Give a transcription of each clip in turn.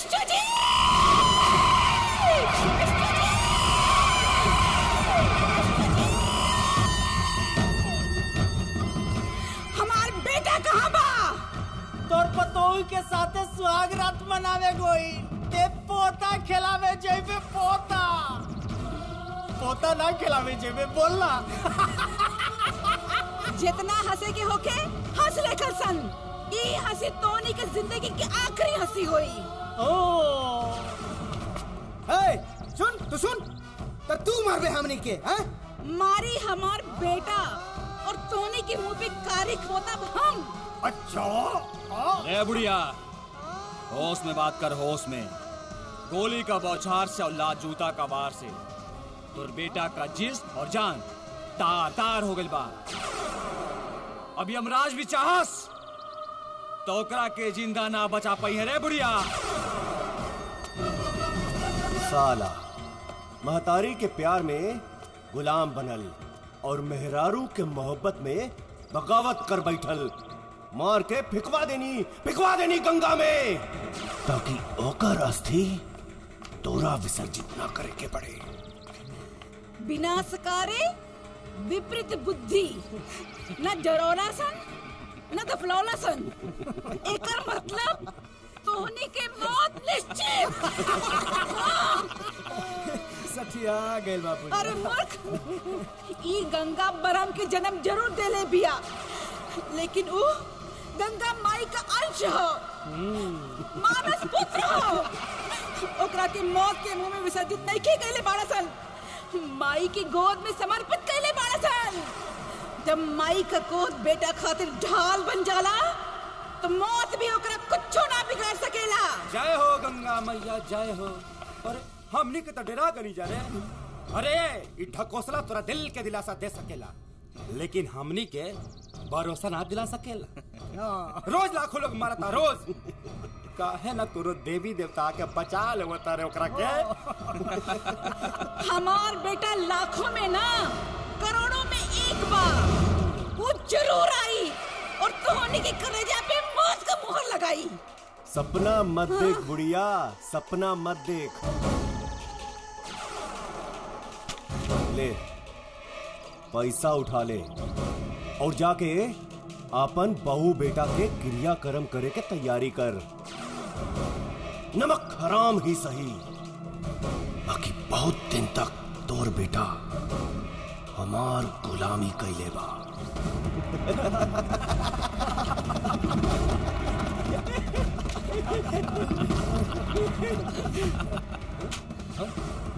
विष्णु जी! हमार बेटा कहाँ बा? तोर पतोही के साथे सुहाग रात मनावे गोई ते पोता खिलावे जेबे पोता ना खिलावे जेबे बोलना। जितना हंसे के होके हंस लेकर सन। ई हंसी तोनी के जिंदगी की आखिरी हंसी हुई। सुन तो तू मार बे हमनी के हैं? मारी हमार बेटा और तोनी के मुंह पे कारी खोता हम। अच्छा ए बुढ़िया, होश में बात कर, होश में। गोली का बौछार से और लात जूता का वार से तोर बेटा का जिस्म और जान तार तार हो गइल बा। अब यमराज भी चाहस तो ओकरा के जिंदा ना बचा पाई है रे बुढ़िया। साला महतारी के प्यार में गुलाम बनल और मेहरारू के मोहब्बत में बगावत कर बैठल। मार के फिकवा देनी गंगा में, ताकि ओकर अस्थि तोरा विसर्जित ना करे के पड़े। विनाशकारी विपरीत बुद्धि, न डरोला सन न दफलौला सन। एकर मतलब तोहनी के मौत निश्चित। सठिया गेल बाबू। अरे मूर्ख, ई गंगा बरम के जन्म जरूर देले बिया, लेकिन ऊ गंगा माई का अंश हो, मानस पुत्र हो। ओकरा के मौत के मुंह में विसर्जित नहीं की गईले बाड़ा सन, माई की गोद में समर्पित कैले बाड़ा सन। जब माई का गोद बेटा खातिर ढाल बन जाला तो मौत भी ओकरा कुछ ना बिगाड़ सकेला। जय हो गंगा मैया जय हो। अरे हमनी के तो डरा करी जा रे। अरे ई ढकोसला तोरा दिल के दिलासा दे सकेला, लेकिन हमनी के भरोसा ना दिला सकेला। रोज लाखों लोग मारता रोज, काहे ना तोरो देवी देवता के बचा लेवता रे ओकरा के। हमार बेटा लाखों में ना करोड़ों में एक बार वो जरूर आई और तोहनी के कलेजा पे मौत का मुहर लगाई। सपना मत देख बुढ़िया, सपना मत देख। ले पैसा उठा ले और जाके अपन बहू बेटा के क्रियाक्रम करे के तैयारी कर। नमक हराम ही सही, बाकी बहुत दिन तक तोर बेटा हमार गुलामी कैले बा।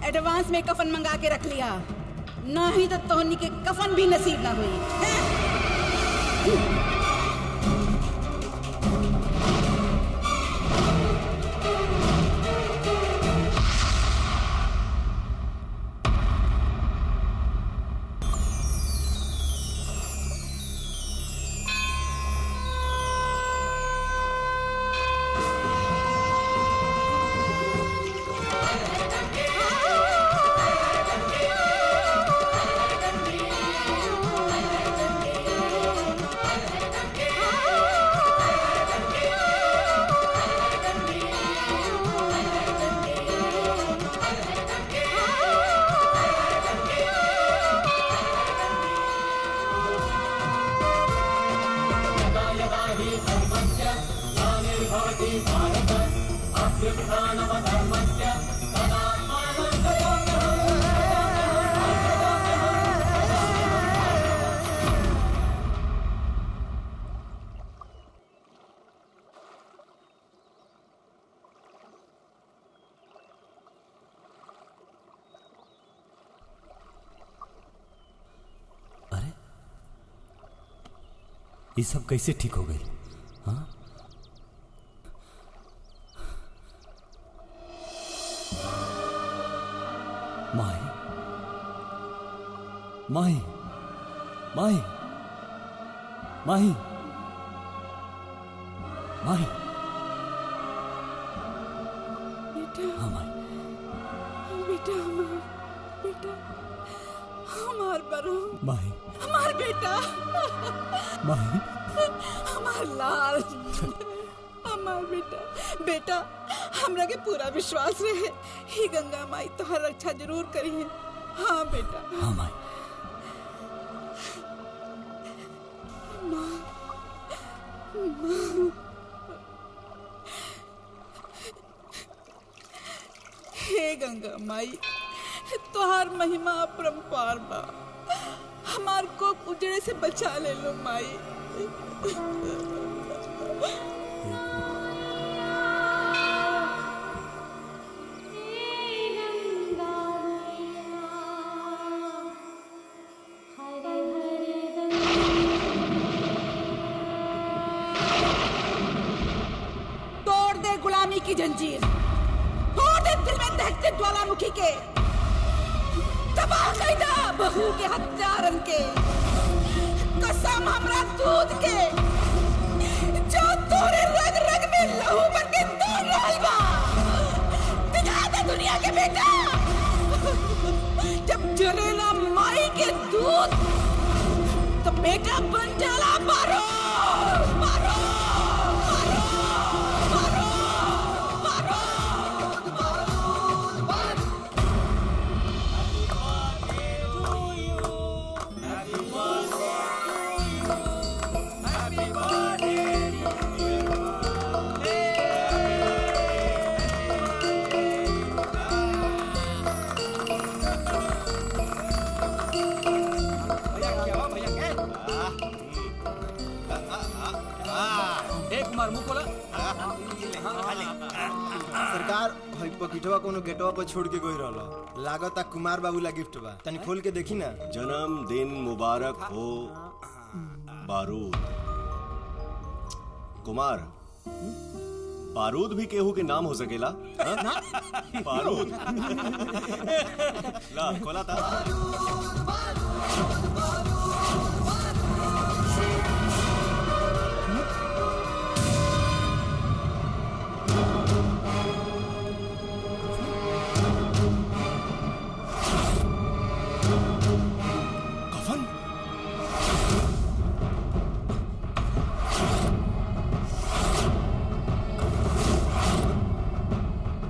एडवांस में कफन मंगा के रख लिया, नहीं तो तोहनी के कफन भी नसीब ना हुई। ये सब कैसे ठीक हो गई? हाँ, माई माई माई माई माई। बेटा, हाँ माई। बेटा, बेटा, हमार बरू, माई, हमार बेटा, माई, हमार लाल, हमार बेटा बेटा हमरा के पूरा विश्वास रहे ही गंगा माई तोहर रक्षा जरूर करी है। हाँ बेटा। हाँ माई। हे गंगा माई तोहार महिमा अपरंपार बा, हमार को उजड़े से बचा ले लो माई। तोड़ दे गुलामी की जंजीर, तोड़ दे दिल में दहकते ज्वालामुखी के, तबाह कर दे बहू के हत्यारन के, कसम हमरा दूध के जो तोरे रग रग में लहू बन के दौड़ रहल बा। दिखा दे दुनिया के बेटा जब जरेला माई के दूध तो बेटा बन जाला मारो मारो मारो मारो सरकार भाई पकिटवा कोनो गेटवा पर छोड़ के गई रहलो, लागता कुमार बाबू ला गिफ्ट बा, तनी खोल के देखी ना। जन्मदिन मुबारक हो बारूद। कुमार, बारूद भी केहू के नाम हो सकेला? बारूद ला खोला था।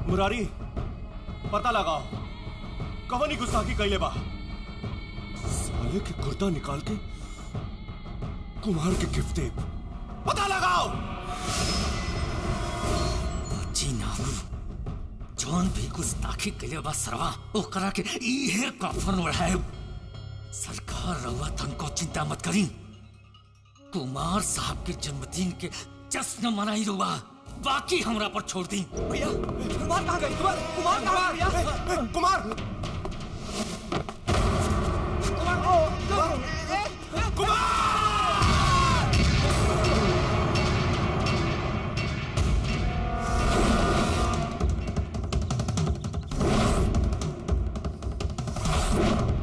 मुरारी, पता लगाओ कवनी गुस्ताखी कैले बा। साले के कुर्ता निकाल के कुमार के गिफ्ट दे, पता लगाओ। जी ना जौन भी गुस्ताखी कैले बा सरवा ओकरा के इहे कफन ओढ़ाए। सरकार रउआ तनको चिंता मत करी, कुमार साहब के जन्मदिन के जश्न मनाई रउआ, बाकी हमरा पर छोड़ दी। भैया कुमार कहाँ गए? कुमार कहाँ गया? कुमार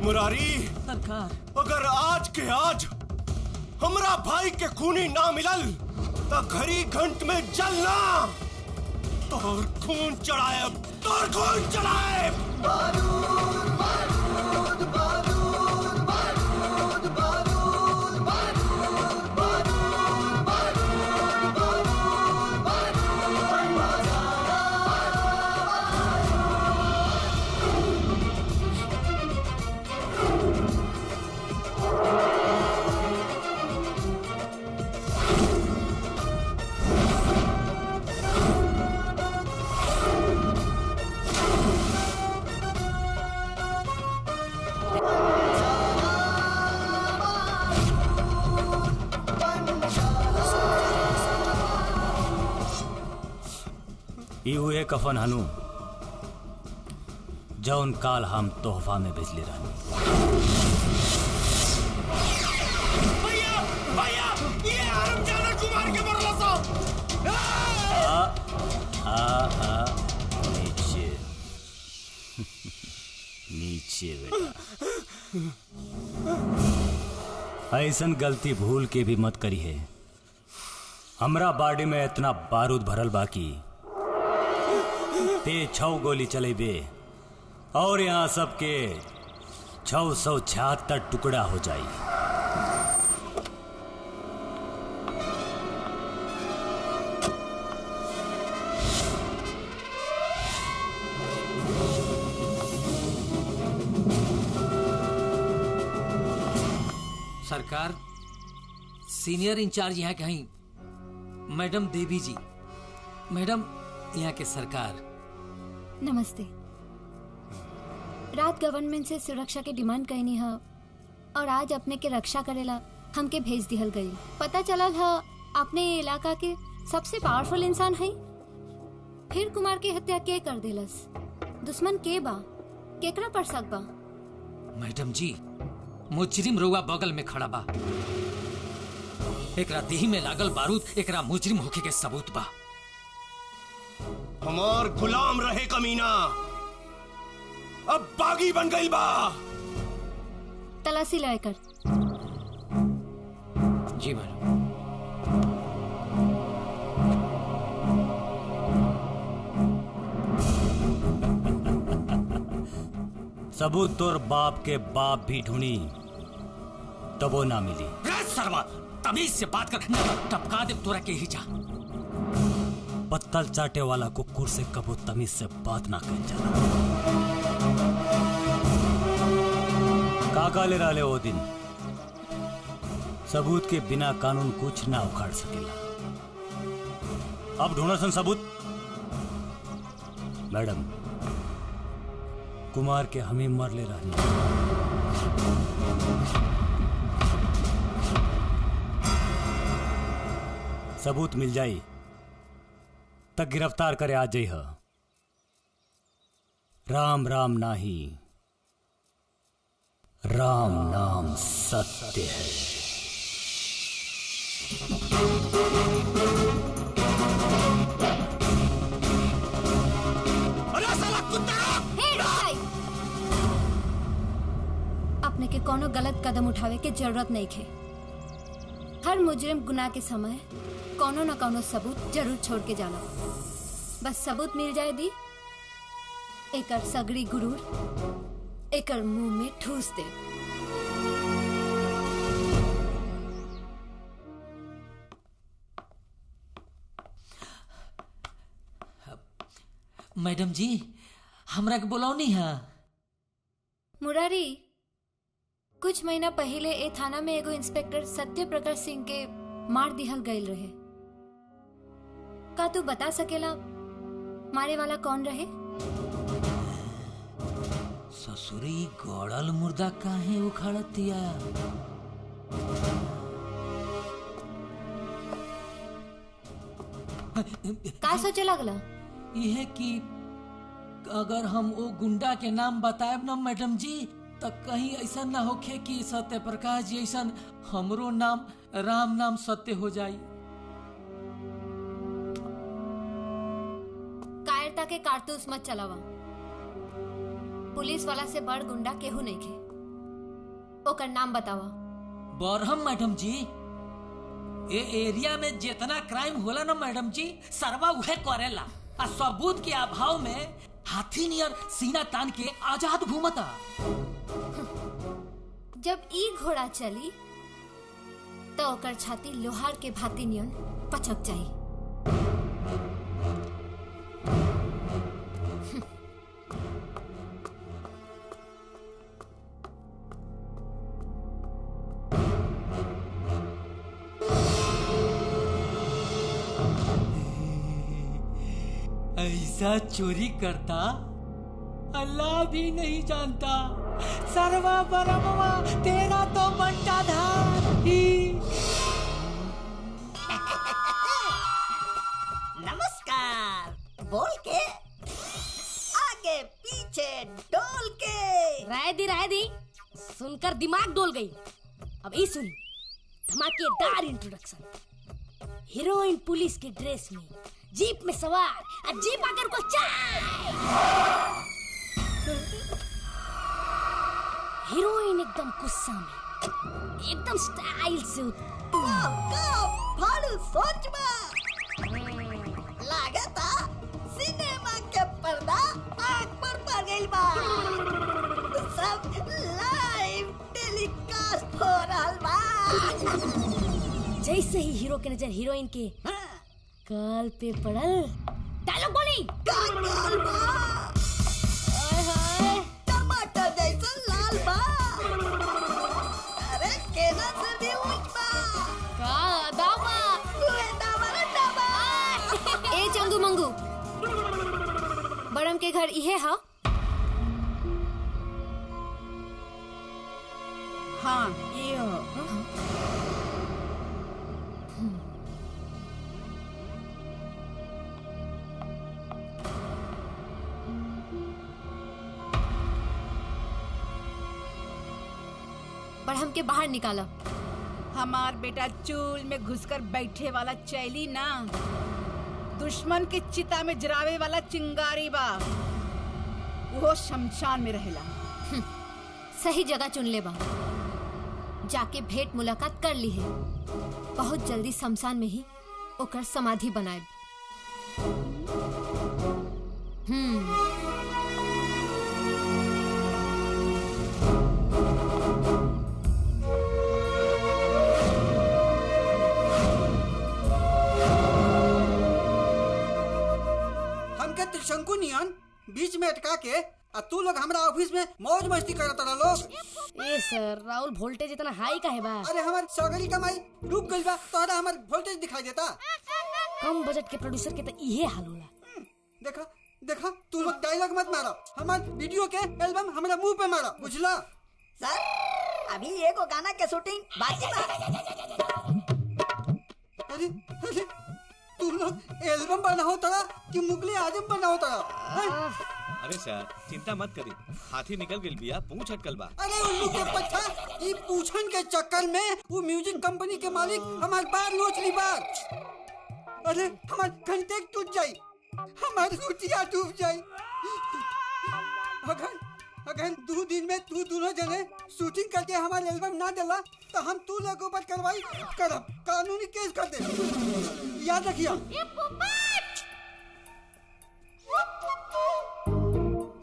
मुरारी, सरकार अगर आज के आज हमरा भाई के खूनी ना मिलल तो घड़ी घंट में जलना, तोर खून चढ़ाए, तोर खून चढ़ाए। बारूद बारूद बारूद बारूद बारूद बारूद बारूद बारूद ई हुए कफन हनु जौन काल हम तोहफा में भेजले रहनी। भैया भैया ये हरामजादा कुमार के मरला सो। नीचे नीचे बेटा, ऐसन गलती भूल के भी मत करी है। हमरा बाडी में इतना बारूद भरल बाकी ते 6 गोली चलेबे और यहाँ सबके 676 टुकड़ा हो जाई। सरकार सीनियर इंचार्ज यहाँ कहीं मैडम देवी जी। मैडम यहाँ के सरकार नमस्ते। रात गवर्नमेंट से सुरक्षा के डिमांड कहनी है और आज अपने के रक्षा करेला हमके भेज दिहल गई। पता चलल है अपने इलाका के सबसे पावरफुल इंसान है। फिर कुमार के हत्या के कर देलस? दुश्मन के बा? केकरा पर शक बा? मैडम जी मुजरिम रुआ बगल में खड़ा बा। एकरा देही में लागल बारूद एकरा मुजरिम होके के सबूत बा। हमार गुलाम रहे कमीना अब बागी बन गई बा। तलाशी लेकर। जी मैडम। सबूत तोर बाप के बाप भी ढूंढी तबो ना मिली। सरवा तमीज से बात कर, टपका दे तोरा के ही जा। पत्तल चाटे वाला कुकुर से कबो तमीज से बात ना कर जाना। काका ले रहा वो दिन सबूत के बिना कानून कुछ ना उखाड़ सकेला। अब ढूंढा सन सबूत। मैडम कुमार के हमें मर ले रही। सबूत मिल जाई तक गिरफ्तार करे आ जाई। राम राम नाही, राम नाम सत्य है। अरे साला कुत्ता! अपने के कोनो गलत कदम उठावे के जरूरत नहीं खे। हर मुजरिम गुनाह के समय कोनो न कोनो सबूत जरूर छोड़ के जाला। बस सबूत मिल जाए दी एकर सगड़ी गुरूर एकर मुंह में ठूस दे। मैडम जी हमरा के बुलाओनी है। मुरारी कुछ महीना पहले ए थाना में एगो इंस्पेक्टर सत्य प्रकाश सिंह के मार दिहल गयल रहे। का तू बता सकेला मारे वाला कौन रहे? ससुरी गड़ल मुर्दा काहे उखाड़त दिया? का सोचे लगला? यह कि अगर हम वो गुंडा के नाम बताएब ना मैडम जी तो कहीं ऐसा ना होखे कि सत्य प्रकाश जी ऐसा हमरो नाम राम नाम सत्य हो जाई। कायरता के कारतूस मत चलावा। पुलिस वाला से बड़ गुंडा केहू नहीं खे। ओकर नाम बतावा। बरहम मैडम जी ए एरिया में जितना क्राइम होला ना मैडम जी सरवा उहे करेला। आ सबूत के अभाव में हाथी नियर सीना तान के आजाद घूमता। जब ई घोड़ा चली तो ओकर छाती लोहार के भाती नियन पचक जाई। ऐसा चोरी करता अल्लाह भी नहीं जानता। सर्वा बरमवा तेरा तो बंटा धार ही। नमस्कार बोल के आगे पीछे डोल के। राय दी सुनकर दिमाग डोल गई। अब ये सुन धमाकेदार इंट्रोडक्शन। हीरोइन पुलिस के ड्रेस में जीप में सवार और जीप आकर को चाय। हीरोइन एकदम गुस्सा में एकदम स्टाइल से भालू सोच लागता सिनेमा के पर्दा आँख पर पड़ गई बा। सब लाइव टेलीकास्ट हो रहा बा। जैसे ही हीरो के नजर हीरोइन के गाल पे पड़ल डायलॉग बोली। टमाटर जैसा लाल बा। अरे केना से के घर इहे हा? हाँ ये हो। बड़हम के बाहर निकाला। हमार बेटा चूल में घुसकर बैठे वाला चैली ना, दुश्मन की चिता में जरावे वाला चिंगारी बा। वो शमशान में रहेला। सही जगह चुन ले बा। जाके भेंट मुलाकात कर ली है। बहुत जल्दी शमशान में ही ओकर समाधि बनाए। हमके त्रिशंकु नियन बीच में अटका के आ तू लोग हमरा ऑफिस में मौज मस्ती करत रहा लोग। ए सर, राहुल वोल्टेज इतना हाई काहे बा? अरे हमार सगरी कमाई डूब गइल बा, तोहरा हमार वोल्टेज दिखाई देता। कम बजट के प्रोड्यूसर के तो इहे हाल होला। देखा देखा, तू लोग डायलॉग मत मारो, हमार वीडियो के एल्बम हमरा मुंह पे मारो, बुझला? सर अभी एगो गाना के शूटिंग बाकी बा। अरे अरे तू लोग एल्बम बनाओ तोरा कि मुगले आजम बनाओ तोरा? अरे सर चिंता मत करी, हाथी निकल गइल बिया, पूंछ अटकल बा। अरे उल्लू के पट्टा, ई पूछन के चक्कर में वो म्यूजिक कंपनी के मालिक हमार बार नोच ली बार। अरे हमार कंटेक्ट टूट जाई, हमार रुटिया डूब जाई। अगर 2 दिन में तू दोनों जने शूटिंग करके हमारे एल्बम ना दिला तो हम तू लोगों पर कार्रवाई करब, कानूनी केस कर दे, याद रखिया।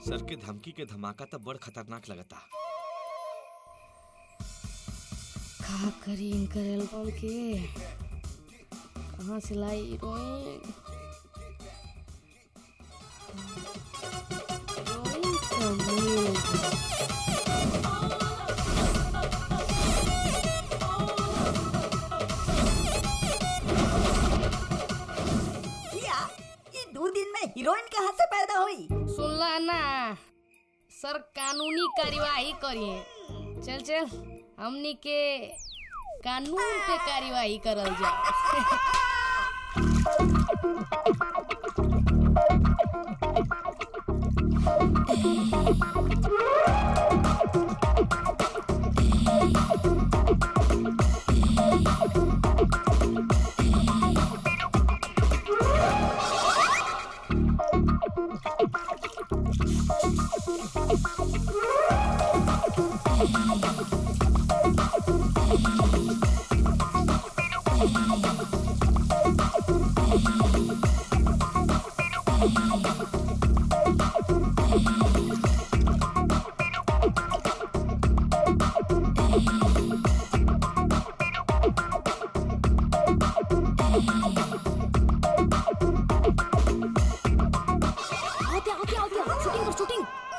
सर के धमकी के धमाका तो बड़ खतरनाक लगता। का करी इनकर एल्बम के, कहाँ से लाई हीरोइन? ये 2 दिन में हीरोइन कहाँ से पैदा हुई? सुनला ना सर, कानूनी कार्यवाही करिए। चल चल हमनी के कानून पे कार्यवाही करल जाए।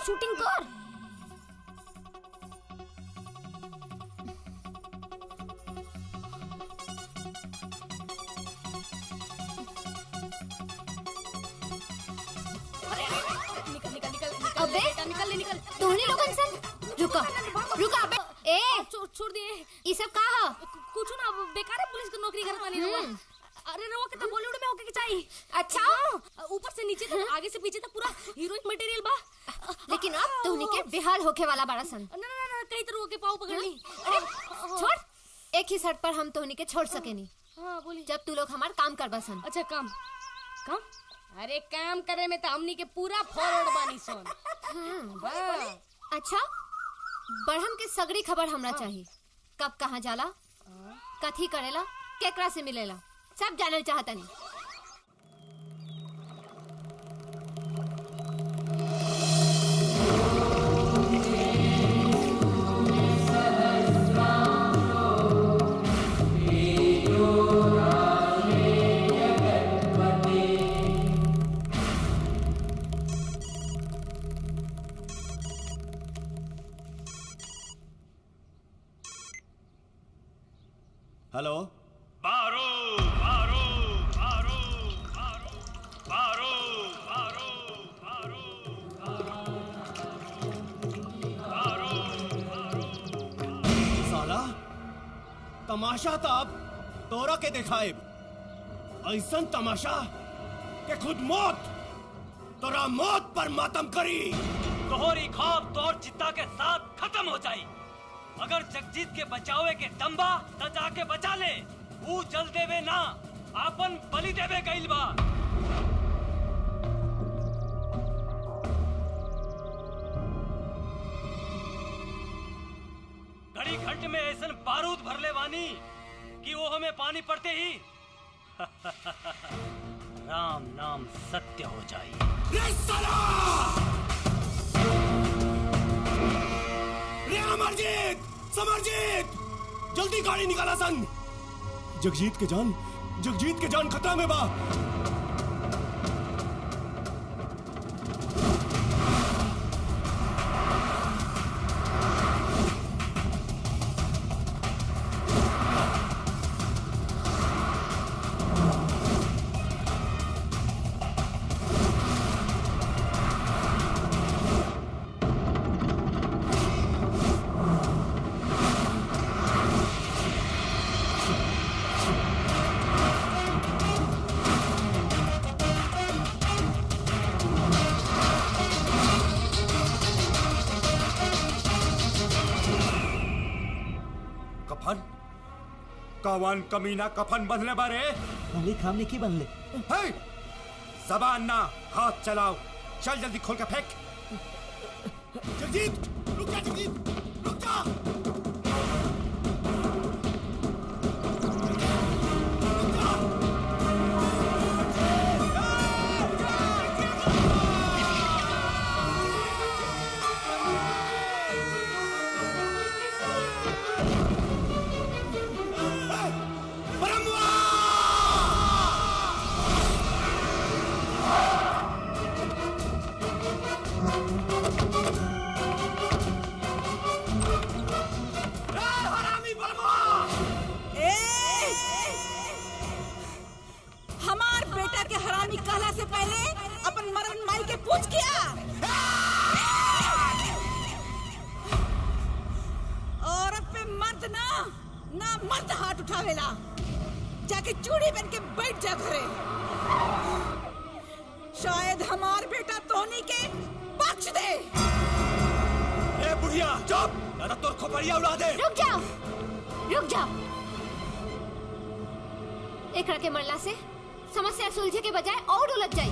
शूटिंग कर। अबे निकल तोहनी लोगन सन रुका अबे ए छोड़ दिए। ई सब का ह? कुछ ना, बेकार है पुलिस की नौकरी करत वाली रहुआ। अरे रहुआ के तो बॉलीवुड में होके के चाहिए। अच्छा ऊपर से नीचे तक, आगे से पीछे तक पूरा हीरोइन मटेरियल बा। लेकिन अब तोहनी के बेहाल होके वाला बड़ा सन। ना कहीं तो के पाँव पकड़ ली। अरे छोड़, एक ही शर्त पर हम तोहनी के छोड़ सकेनी। हाँ बोली। जब तू लोग हमार काम करबा सन। अच्छा काम? अरे काम करे में तो हमनी के पूरा फॉरवर्ड बानी सन। अच्छा बड़हम के सगड़ी खबर हमरा चाहिए। कब कहाँ जाला, कथी करेला, केकरा से मिलेला, सब जानल चाहतनी। हेलो, बारो बारो बारो बारो बारो बारो बारो तमाशा तब तोरा के दिखाए, ऐसन तमाशा कि खुद मौत तोरा मौत पर मातम करी। तोहरी खौफ तोर चित्ता के साथ खत्म हो जाई। अगर जगजीत के बचावे के दम्बा त जाके बचा ले। वो जल देवे ना, आपन बलि देवे गइल बा। घड़ी घंट में ऐसन बारूद भरले वानी कि वो हमें पानी पड़ते ही राम नाम सत्य हो जाई। रे अमरजीत, समरजीत, जल्दी गाड़ी निकाला सन। जगजीत के जान खतरा में बा। कौन कमीना कफन बंधने बारे? मालिक हमने की बंधले। हे! जबान ना, हाथ चलाओ। चल जल्दी खोल के फेंक। जगजीत, रुक जा जगजीत, रुक जा। एकरा के मरला से समस्या सुलझे के बजाय और उलझ जाई।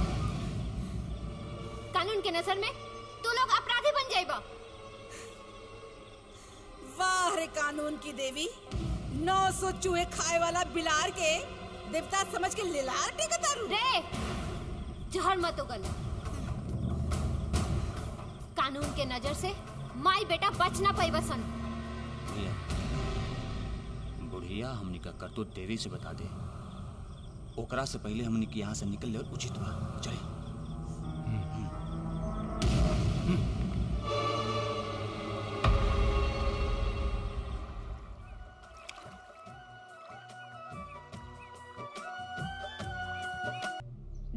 कानून के नजर में तू लोग अपराधी बन जाइबा। वाह रे कानून की देवी, 900 चूहे खाए वाला बिलार के देवता समझ के लिलार टेकतारू। रे जहर मत उगल। कानून के नजर से माई बेटा बच ना पाई बसन। बुढ़िया हमनी का करतूत देवी से बता दे, ओकरा से पहले हमनी के यहाँ से निकल ले उचित बा। चले।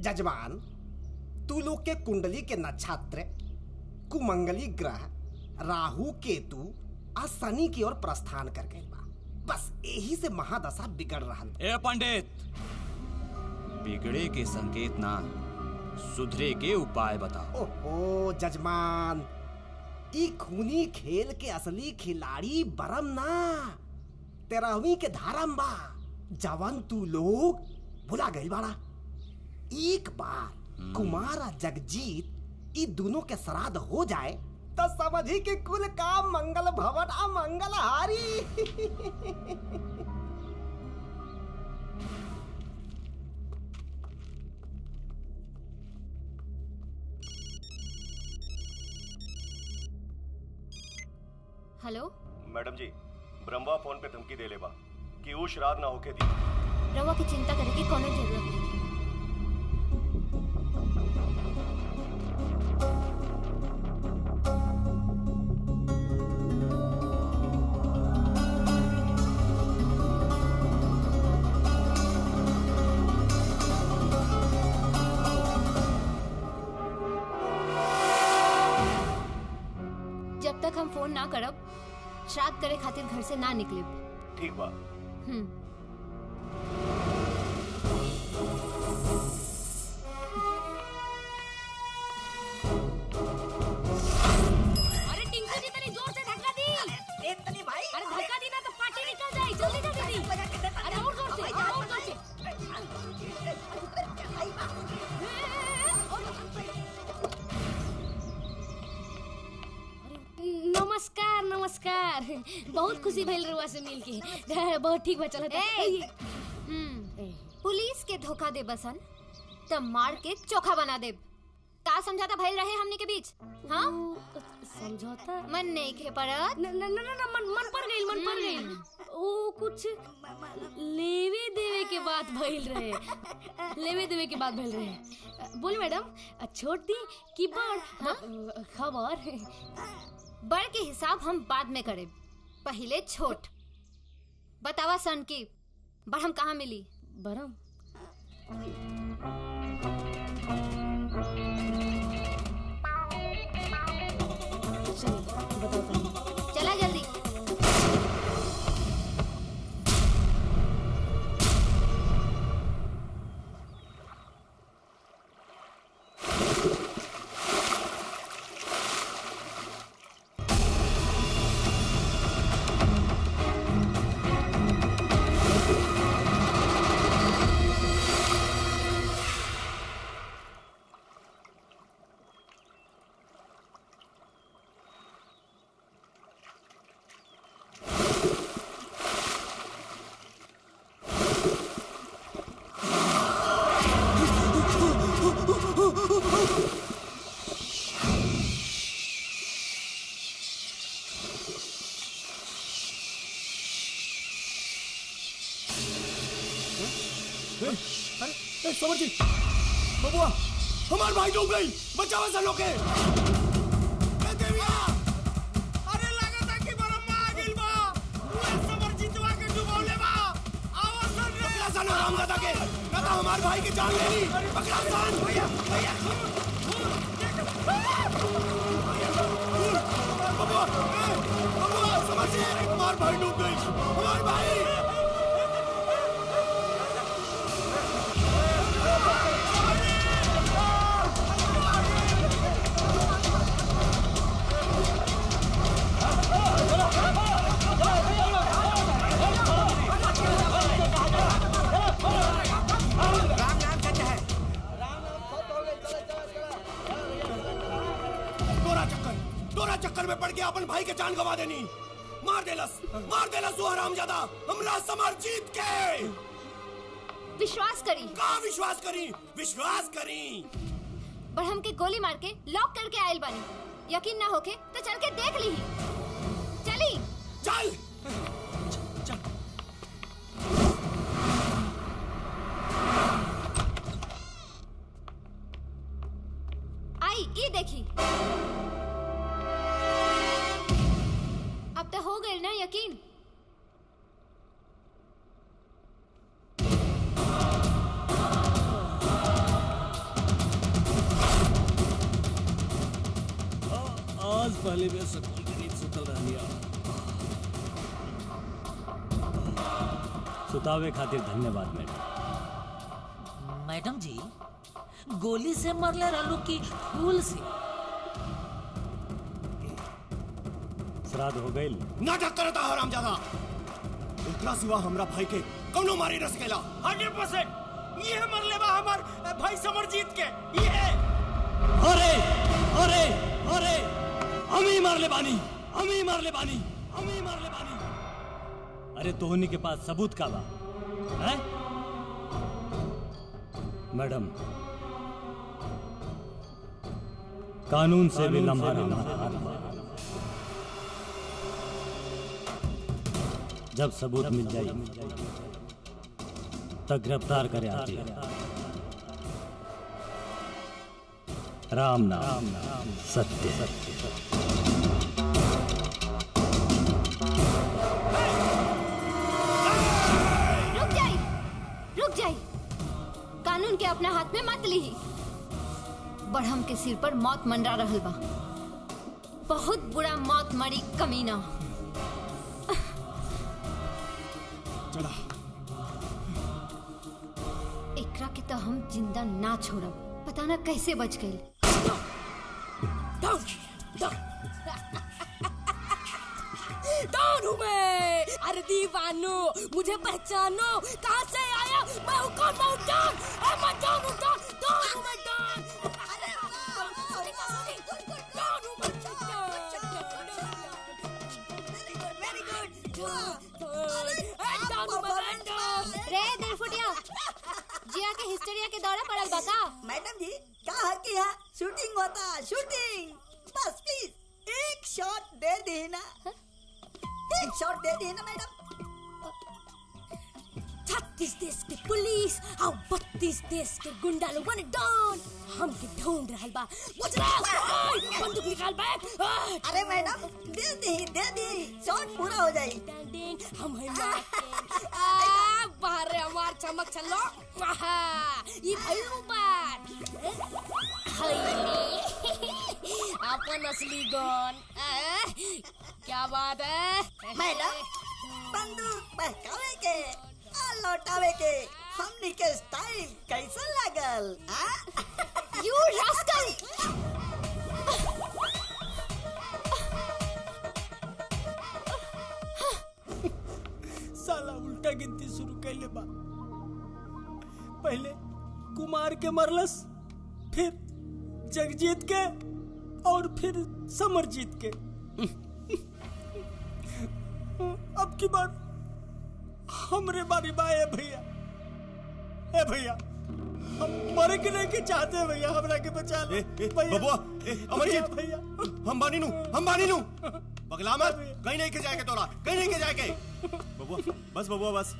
जजमान, तू लोग के कुंडली के नक्षत्र कुमंगली ग्रह राहु केतु आ शनि की ओर प्रस्थान कर गए बा। बस यही से महादशा बिगड़ रहा। ए पंडित, बिगड़े के संकेत ना, सुधरे के उपाय बताओ। ओहो जजमान, ई खूनी खेल के असली खिलाड़ी बरम ना 13वीं के धारम बा। जवान तू लोग भुला गई बाड़ा। एक बार कुमार और जगजीत ई दोनों के श्राद्ध हो जाए तो समझी कि कुल काम मंगल भवन आ मंगल हारी। हेलो मैडम जी, ब्रह्मा फोन पे धमकी दे लेबा कि वो श्राद्ध ना होके दी। रवा की चिंता करे की कोनो जरूरत नहीं। जब तक हम फोन ना करब, श्राद्ध करे खातिर घर से ना निकले। ठीक बा, अरे टिंकू जी तनी जोर से धक्का दी। अरे तनी भाई, अरे धक्का दी ना तो पार्टी निकल जाए। जल्दी जल्दी दी। अरे और जोर से, और जोर से। नमस्कार नमस्कार, बहुत खुशी भइल रुआ से मिल के। बहुत ठीक बा, चलत। पुलिस के धोखा दे बसन तब मार के चोखा बना दे। का समझौता भइल रहे हमनी के बीच? हाँ, समझौता मन नहीं खे परत। मन पर गइल, मन पर गइल। ओ कुछ लेवे देवे के बात भइल रहे। लेवे देवे के बात भइल रहे। बोल मैडम, छोड़ दी कि बड़ खबर? बड़ के हिसाब हम बाद में करे, पहले छोट। बतावा सन की बड़म कहाँ मिली? बरम चला जल्दी। समर जी, बबुआ, हमार भाई डूब गई, बचाओ सब लोग के। अरे लागता कि बरम्मा आ गइल बा। उहे समर जीतवा के डुबौले बा। आओ सन रे। पकड़ा सन रामदादा के, ना तो हमार भाई की जान ले ली। पकड़ा सन। भैया, भैया। बबुआ, बबुआ, समर जी, हमार भाई डूब गई। हमार भाई। चक्कर में पड़ के अपन भाई के जान गवा देनी। मार देलस वो हरामजादा। हमला समर जीत के। विश्वास करी। का विश्वास करी? विश्वास करी। बड़हम के गोली मार के लॉक करके आयल बानी। यकीन ना होके तो चल के देख ली। चली। चल। आई ये देखी। अब तो हो गए ना यकीन। आज पहले भी सुकून की नींद सुतल रहनी। सुतावे खातिर धन्यवाद मैडम। मैडम जी, गोली से मरले रहलू की फूल से? श्राद्ध हो गइल। नाटक करता हरामजादा। एकरा सिवा हमरा भाई के कौनो मारी न सकेला। 100% ये मरले बा हमार भाई समर जीत के। ये अरे अरे अरे हम ही मार ले बानी, हम ही मार ले बानी, हम ही मार ले बानी। अरे तोहनी के पास सबूत का बा है? मैडम, कानून से भी लम्हा रहा। जब सबूत मिल जाए तब गिरफ्तार करे आती है। राम नाम सत्य सत्य। रुक जाई। कानून के अपना हाथ में मत ली। बड़हम के सिर पर मौत मंडरा रहल बा। बहुत बुरा मौत मरी कमीना। चला। एकरा के तो हम जिंदा ना छोड़ब, पता ना कैसे बच गई। कौन हूँ मैं? अरे दीवानो, मुझे पहचानो, कहाँ से आया? मैं हूँ कौन? मैं हूँ डॉन। मैं डॉन हूँ, डॉन। डॉन हूँ मैं, डॉन। अरे डॉन हूँ मैं, रे देर फुटिया, जिया के हिस्टेरिया के दौरा पड़ल बका। मैडम जी कहा कि यहाँ शूटिंग होता, शूटिंग। बस प्लीज एक शॉट दे देना, एक शॉट दे देना मैडम। 36 देश के पुलिस और 32 देश के गुंडा लोगन डॉन हमके ढूंढ रहल बा। गुजरात बंदूक निकाल बैठ। अरे मैडम दे दी शॉट पूरा हो जाई। हम बाहर हमार चमक चलो। ये भइलू बात अपन असली गन। क्या बात है मैडम? बंदूक बहकावे के और लौटावे के हमनी के स्टाइल कैसा लागल? You rascal! साला उल्टा गिनती शुरू कैले बा। पहले कुमार के मरलस, फिर जगजीत के, और फिर समरजीत के। अब की बार हमरे बारी बाए भैया। ए भैया, हम मरे के नहीं के चाहते हैं भैया, हमरा के बचा ले बबुआ, अमरजीत भैया। हम बानी नू पगला मत, कहीं नहीं के जाएगा तोरा, कहीं नहीं के जाएगा। बबुआ बस, बबुआ बस।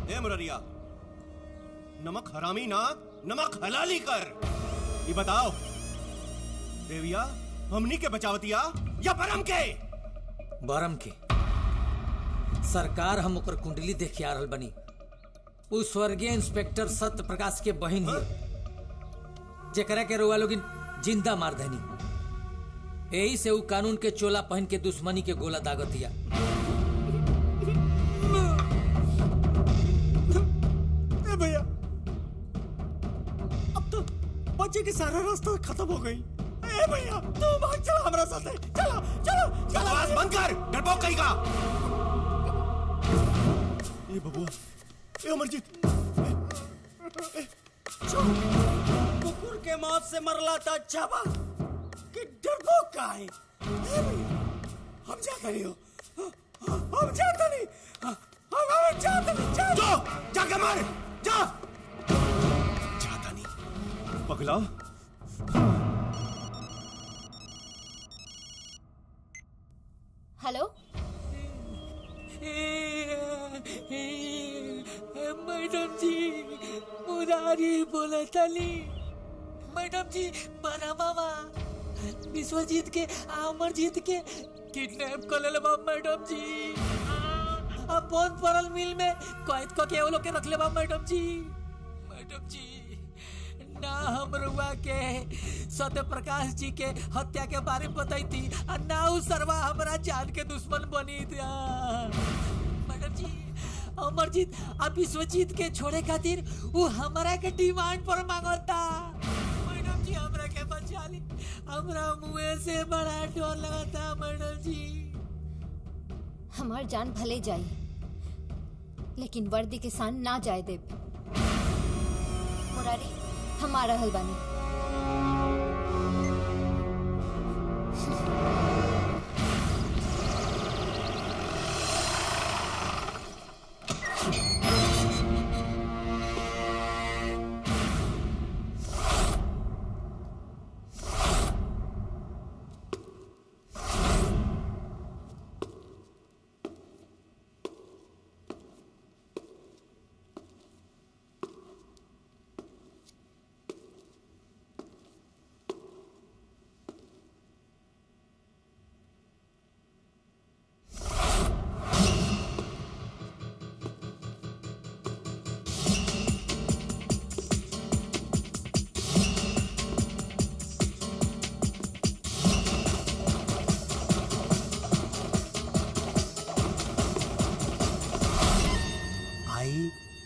ए मुररिया, नमक हरामी ना, नमक हलाली कर। ये बताओ देविया हमनी के बचावतिया या बरम के? बरम के। सरकार हम ओकर कुंडली देख के आ रहल बनी। उ स्वर्गीय इंस्पेक्टर सत्य प्रकाश के बहन है, जेकरा के रउआ लोगिन जिंदा मार देनी। यही से उ कानून के चोला पहन के दुश्मनी के गोला दागतिया। भैया अब तो बच्चे की सारा रास्ता खत्म हो गई। ए भैया तू भाग, चला हमारा साथ है। चलो आवाज बंद कर, डरपोक कहीं का। ये बबुआ, ए अमरजीत, कुकुर के मौत से मरला था अच्छा बा कि डरपोक का है। हम जाता नहीं हो, हम जाता नहीं, हम जाता नहीं। जाके मर, जा। जाता नहीं पगला। हेलो, मैडम जी मुरारी बोला तली। मैडम जी बड़ा मामा विश्वजीत के अमरजीत के किडनैप कर ले बा मैडम जी। अब बहुत पड़ल मिल में कैद को के वो लोग के रख ले बा मैडम जी। मैडम जी ना हम रुआ के सत्य प्रकाश जी के हत्या के बारे में बताई थी, और ना उस सरवा हमारा जान के दुश्मन बनी थी। मैडम जी अमरजीत अब विश्वजीत के छोड़े खातिर वो हमारा के डिमांड पर मांगता। मैडम जी हमरा के बचा ली, हमरा मुंह से बड़ा डर लगता। मैडम जी हमार जान भले जाई, लेकिन वर्दी के सान ना जाए देव। मुरारी हमारा हलवानी।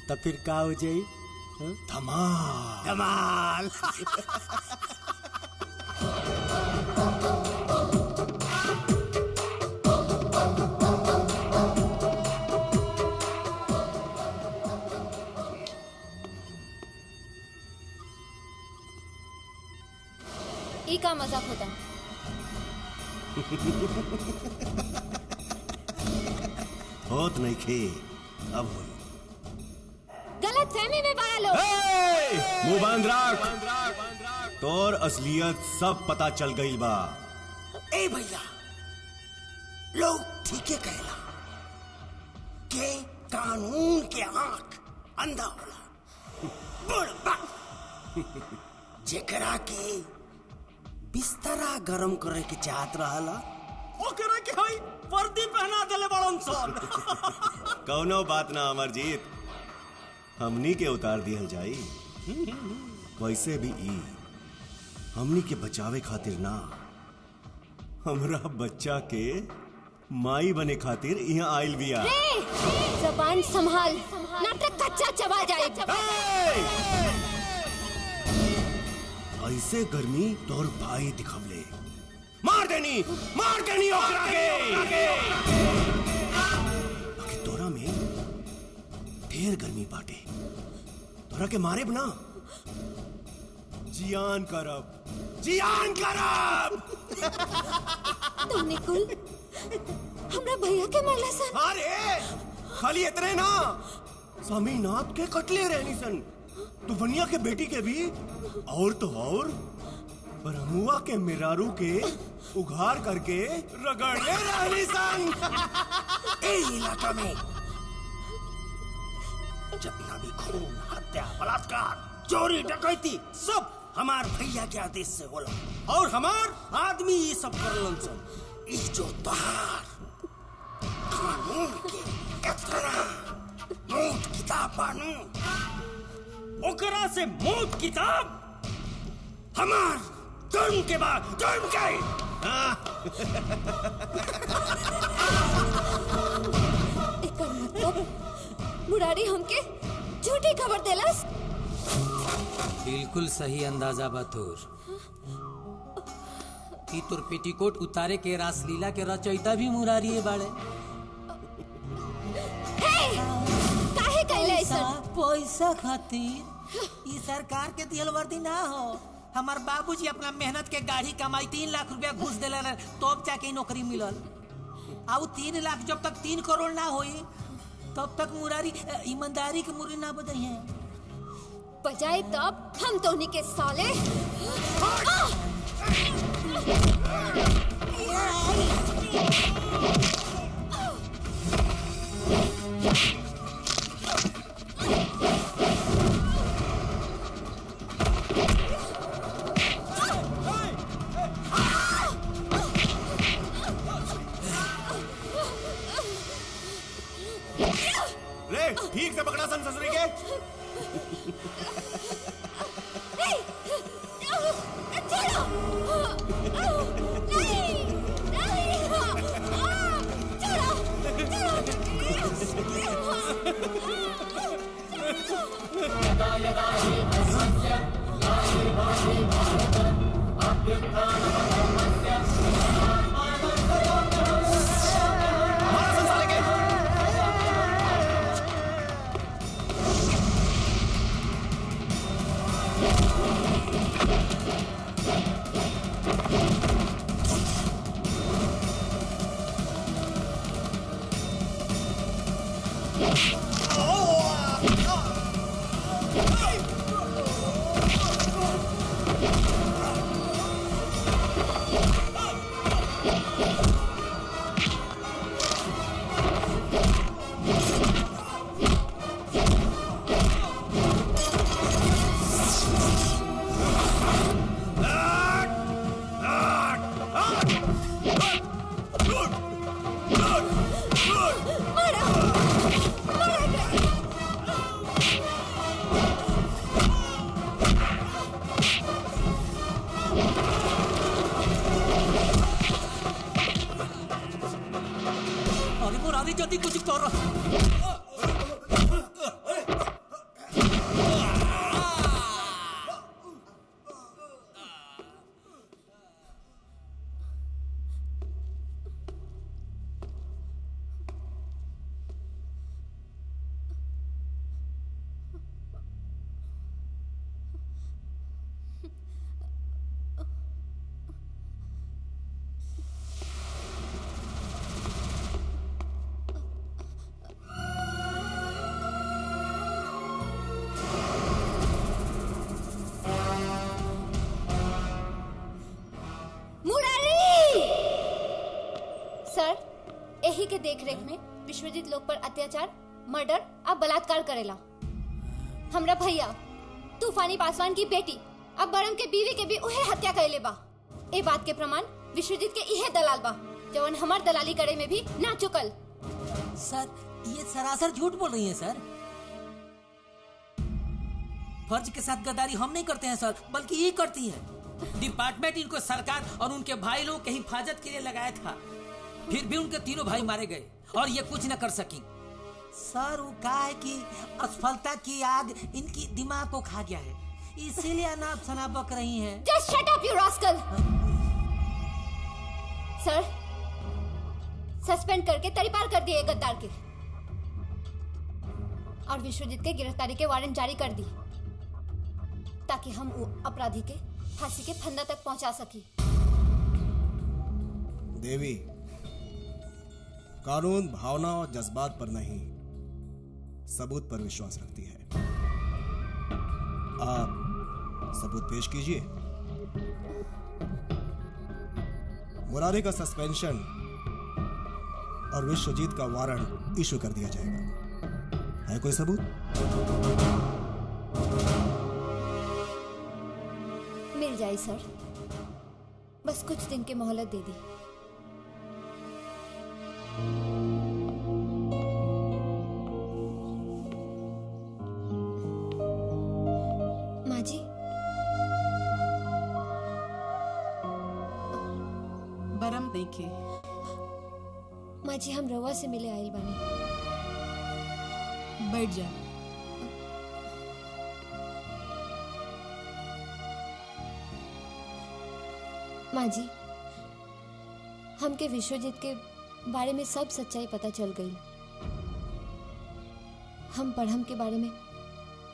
तो फिर का हो जाई? धमाल धमाल। ई का मजाक होता? होत नहीं खे, अब हो। गलत फहमी में पाया लो। मुंह बंद रख। तोर असलियत सब पता चल गई बा। ए भैया, लोग ठीक है कहला के कानून के आंख अंधा होला। बुढ़बा जेकरा के बिस्तरा गरम करे के चाहत रहला, ओकरा के हई वर्दी पहना देले बड़न सन। कौनो बात ना अमरजीत, हमनी के उतार दिया जाई। वैसे भी ई हमनी के बचावे खातिर ना, हमरा बच्चा के माई बने खातिर यहाँ आइल बिया। जबान संभाल, नाटक कच्चा चबा जाए। ऐसे गर्मी तोर भाई दिखवले, मार देनी ओकरा के। बाकी तोरा में ढेर गर्मी बाटे, तोरा के मारे बना जियान करब। तुमने कुल हमरा भैया के मारला सन। अरे खाली इतने ना, स्वामीनाथ के कटले रहनी सन, तूफनिया के बेटी के भी, और तो और ब्रह्मुआ के मेरारू के उघार करके रगड़ले रहनी सन। ए इलाका में जितना भी खून, हत्या, बलात्कार, चोरी, डकैती सब हमार भैया के आदेश से होला, और हमार आदमी ये सब करलन सन। ई जो तहार कानून के कतरा मोट किताब बानू, ओकरा से मोट किताब हमार तुम के बाद तुम के। एकर मतलब मुरारी हमके झूठी खबर देलस। बिल्कुल सही अंदाजा बा तोर। ई तोर पेटीकोट उतारे के रासलीला के रचयिता भी मुरारी बाड़े। काहे कहले ऐसा? पैसा खातिर ई सरकार के दियल वर्दी ना हो। हमार बाबूजी अपना मेहनत के गाड़ी कमाई 3 लाख रुपया घुस देले रहे, तब जाके नौकरी मिलल। आउ 3 लाख जब तक 3 करोड़ ना होई, तब तक मुरारी ईमानदारी के मुरी ना बदई है। बजाए तब हम तो उन्हीं के साले। रे ठीक से पकड़ा सन ससुरी के। देखरेख में विश्वजीत लोग पर अत्याचार, मर्डर और बलात्कार करेला। हमरा भैया तूफानी पासवान की बेटी अब बरम के बीवी के भी उहे हत्या कैले बा। ए बात के प्रमाण विश्वजीत के इहे दलाल बा, जवन हमार दलाली करे में भी ना चुकल। सर ये सरासर झूठ बोल रही हैं सर। फर्ज के साथ गद्दारी हम नहीं करते हैं सर, बल्कि ये करती है। डिपार्टमेंट इनको सरकार और उनके भाई लोगों के हिफाजत के लिए लगाया था, फिर भी उनके तीनों भाई मारे गए और ये कुछ न कर सकी। सर वो कहा है कि असफलता की आग इनकी दिमाग को खा गया है, इसीलिए अनाप शनाप बक रही हैं। Just shut up, you rascal! Sir, suspend करके तरीपार कर दिए गद्दार के और विश्वजीत के गिरफ्तारी के वारंट जारी कर दी, ताकि हम वो अपराधी के फांसी के फंदा तक पहुंचा सकी। देवी, कानून भावना और जज्बात पर नहीं, सबूत पर विश्वास रखती है। आप सबूत पेश कीजिए। मुरारी का सस्पेंशन और विश्वजीत का वारंट इशू कर दिया जाएगा। है कोई सबूत? मिल जाए सर, बस कुछ दिन की मोहलत दे दी। माँ जी, बरम देखे। माँ जी, हम रवा से मिले आइल बानी। बैठ जा। माँ जी, हमके विश्वजीत के बारे में सब सच्चाई पता चल गई। हम बरहम के बारे में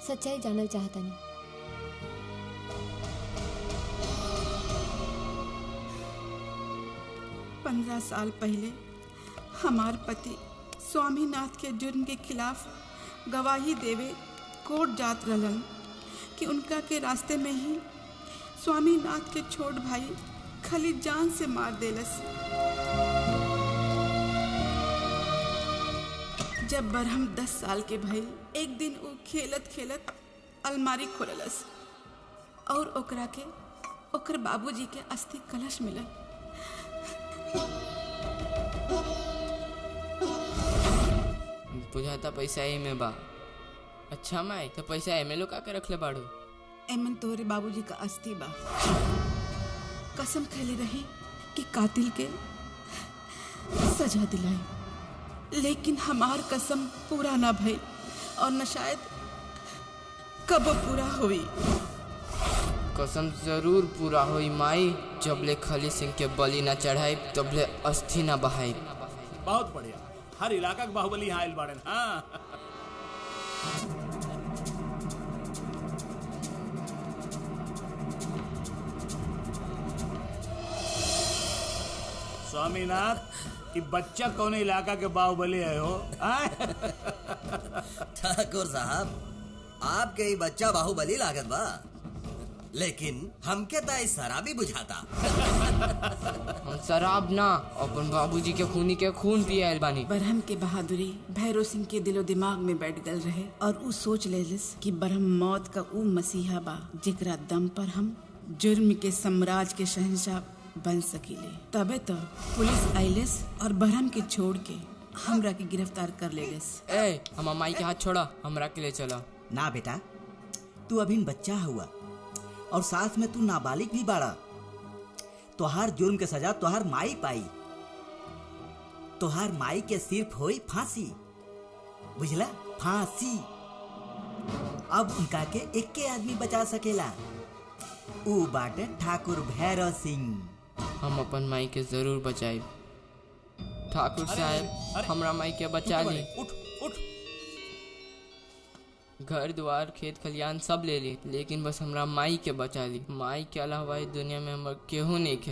सच्चाई जानल चाहता नहीं। 15 साल पहले हमार पति स्वामीनाथ के जुर्म के खिलाफ गवाही देवे कोर्ट जात रहलन कि उनका के रास्ते में ही स्वामीनाथ के छोट भाई खाली जान से मार देलस। जब बरहम 10 साल के भइल, एक दिन वो खेलत खेलत अलमारी खोललस और ओकरा के ओकर बाबूजी के अस्थि कलश मिलल। बुझाता पैसा एमे बा। अच्छा माई, तो पैसा एमे लो का के रखले बाड़ू? एमन तोरे बाबूजी का अस्थि बा। कसम खैले रही कि कातिल के सजा दिलाई, लेकिन हमार कसम पूरा ना भइल और न शायद कबो पूरा हुई। कसम जरूर पूरा होई माई, जबले खली सिंह के बलि ना चढ़ाई तबले अस्थि ना बहाई। बहुत बढ़िया, हर इलाका के बाहुबली यहाँ आइल बाड़न। हाँ स्वामीनाथ, कि बच्चा कौन इलाका के बाहुबली है हो? ठाकुर साहब, आपके ही बच्चा बाहुबली लागत बा, लेकिन हमके तो शराबी बुझाता। हम शराब ना, अपन बाबूजी के खूनी के खून पिए आइल बानी। बरहम के बहादुरी भैरव सिंह के दिलो दिमाग में बैठ गल रहे और उ सोच लेलिस कि बरहम मौत का उ मसीहा बा जेकरा दम पर हम जुर्म के साम्राज्य के शहंशाह बन सकीले। तबे तो पुलिस आइलिस और बरहम के छोड़ के हमरा के गिरफ्तार कर लेलिस। ए, हमार माई के हाथ छोड़ा, हमरा के ले चला। ना बेटा, तू अभी बच्चा हुआ और साथ में तू नाबालिग भी बाड़ा। तोहार जुर्म के सजा तोहार माई पाई। तोहार माई के सिर्फ होई फांसी, बुझला? फांसी। अब उनका के एक के आदमी बचा सकेला, ऊ बाटे ठाकुर भैरव सिंह। हम अपन माई के जरूर बचाई। ठाकुर साहब, हमरा माई के बचा ली। उठ उठ। घर द्वार खेत खलियान सब ले ली, लेकिन बस हमरा माई के बचा ली। माई के अलावा इस दुनिया में हमर केहू नहीं खे।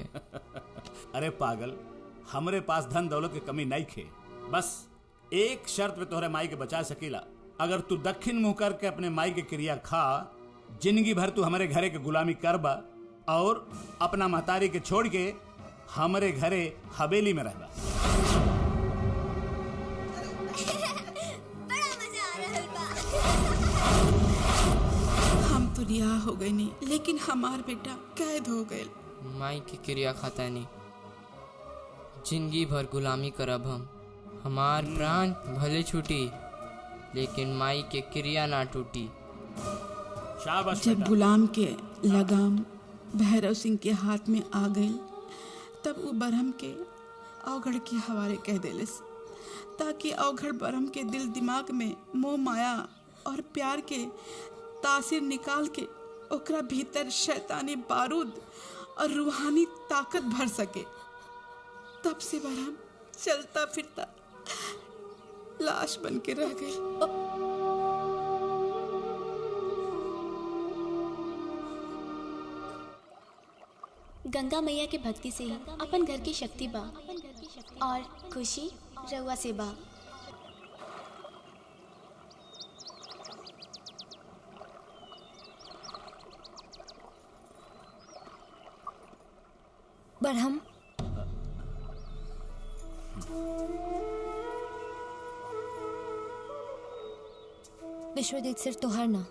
अरे पागल, हमरे पास धन दौलत की कमी नहीं खे। बस एक शर्त पे तोहरे माई के बचा सकीला। अगर तू दक्षिण मुंह करके अपने माई के क्रिया खा, जिंदगी भर तू हमारे घरे के गुलामी करबा और अपना महतारी के छोड़ के हमारे घरे हवेली में रहबा। रिहा हो गई नहीं, लेकिन हमार बेटा कैद हो गए। माई की क्रिया खाता नहीं, जिंदगी भर गुलामी करब हम। हमार प्राण भले छूटी, लेकिन माई के क्रिया ना टूटी। शाबाश जब बेटा। गुलाम के लगाम भैरव सिंह के हाथ में आ गई, तब वो बरहम के अवघड़ के हवाले कह देलस, ताकि अवघड़ बरहम के दिल दिमाग में मोह माया और प्यार के तासीर निकाल के ओकरा भीतर शैतानी बारूद और रूहानी ताकत भर सके। तब से बरहम चलता फिरता लाश बन के रह गई। गंगा मैया के भक्ति से ही अपन घर की शक्ति बा और खुशी रउआ से बा। बरहम, विश्वजीत सिर्फ तोहार ना,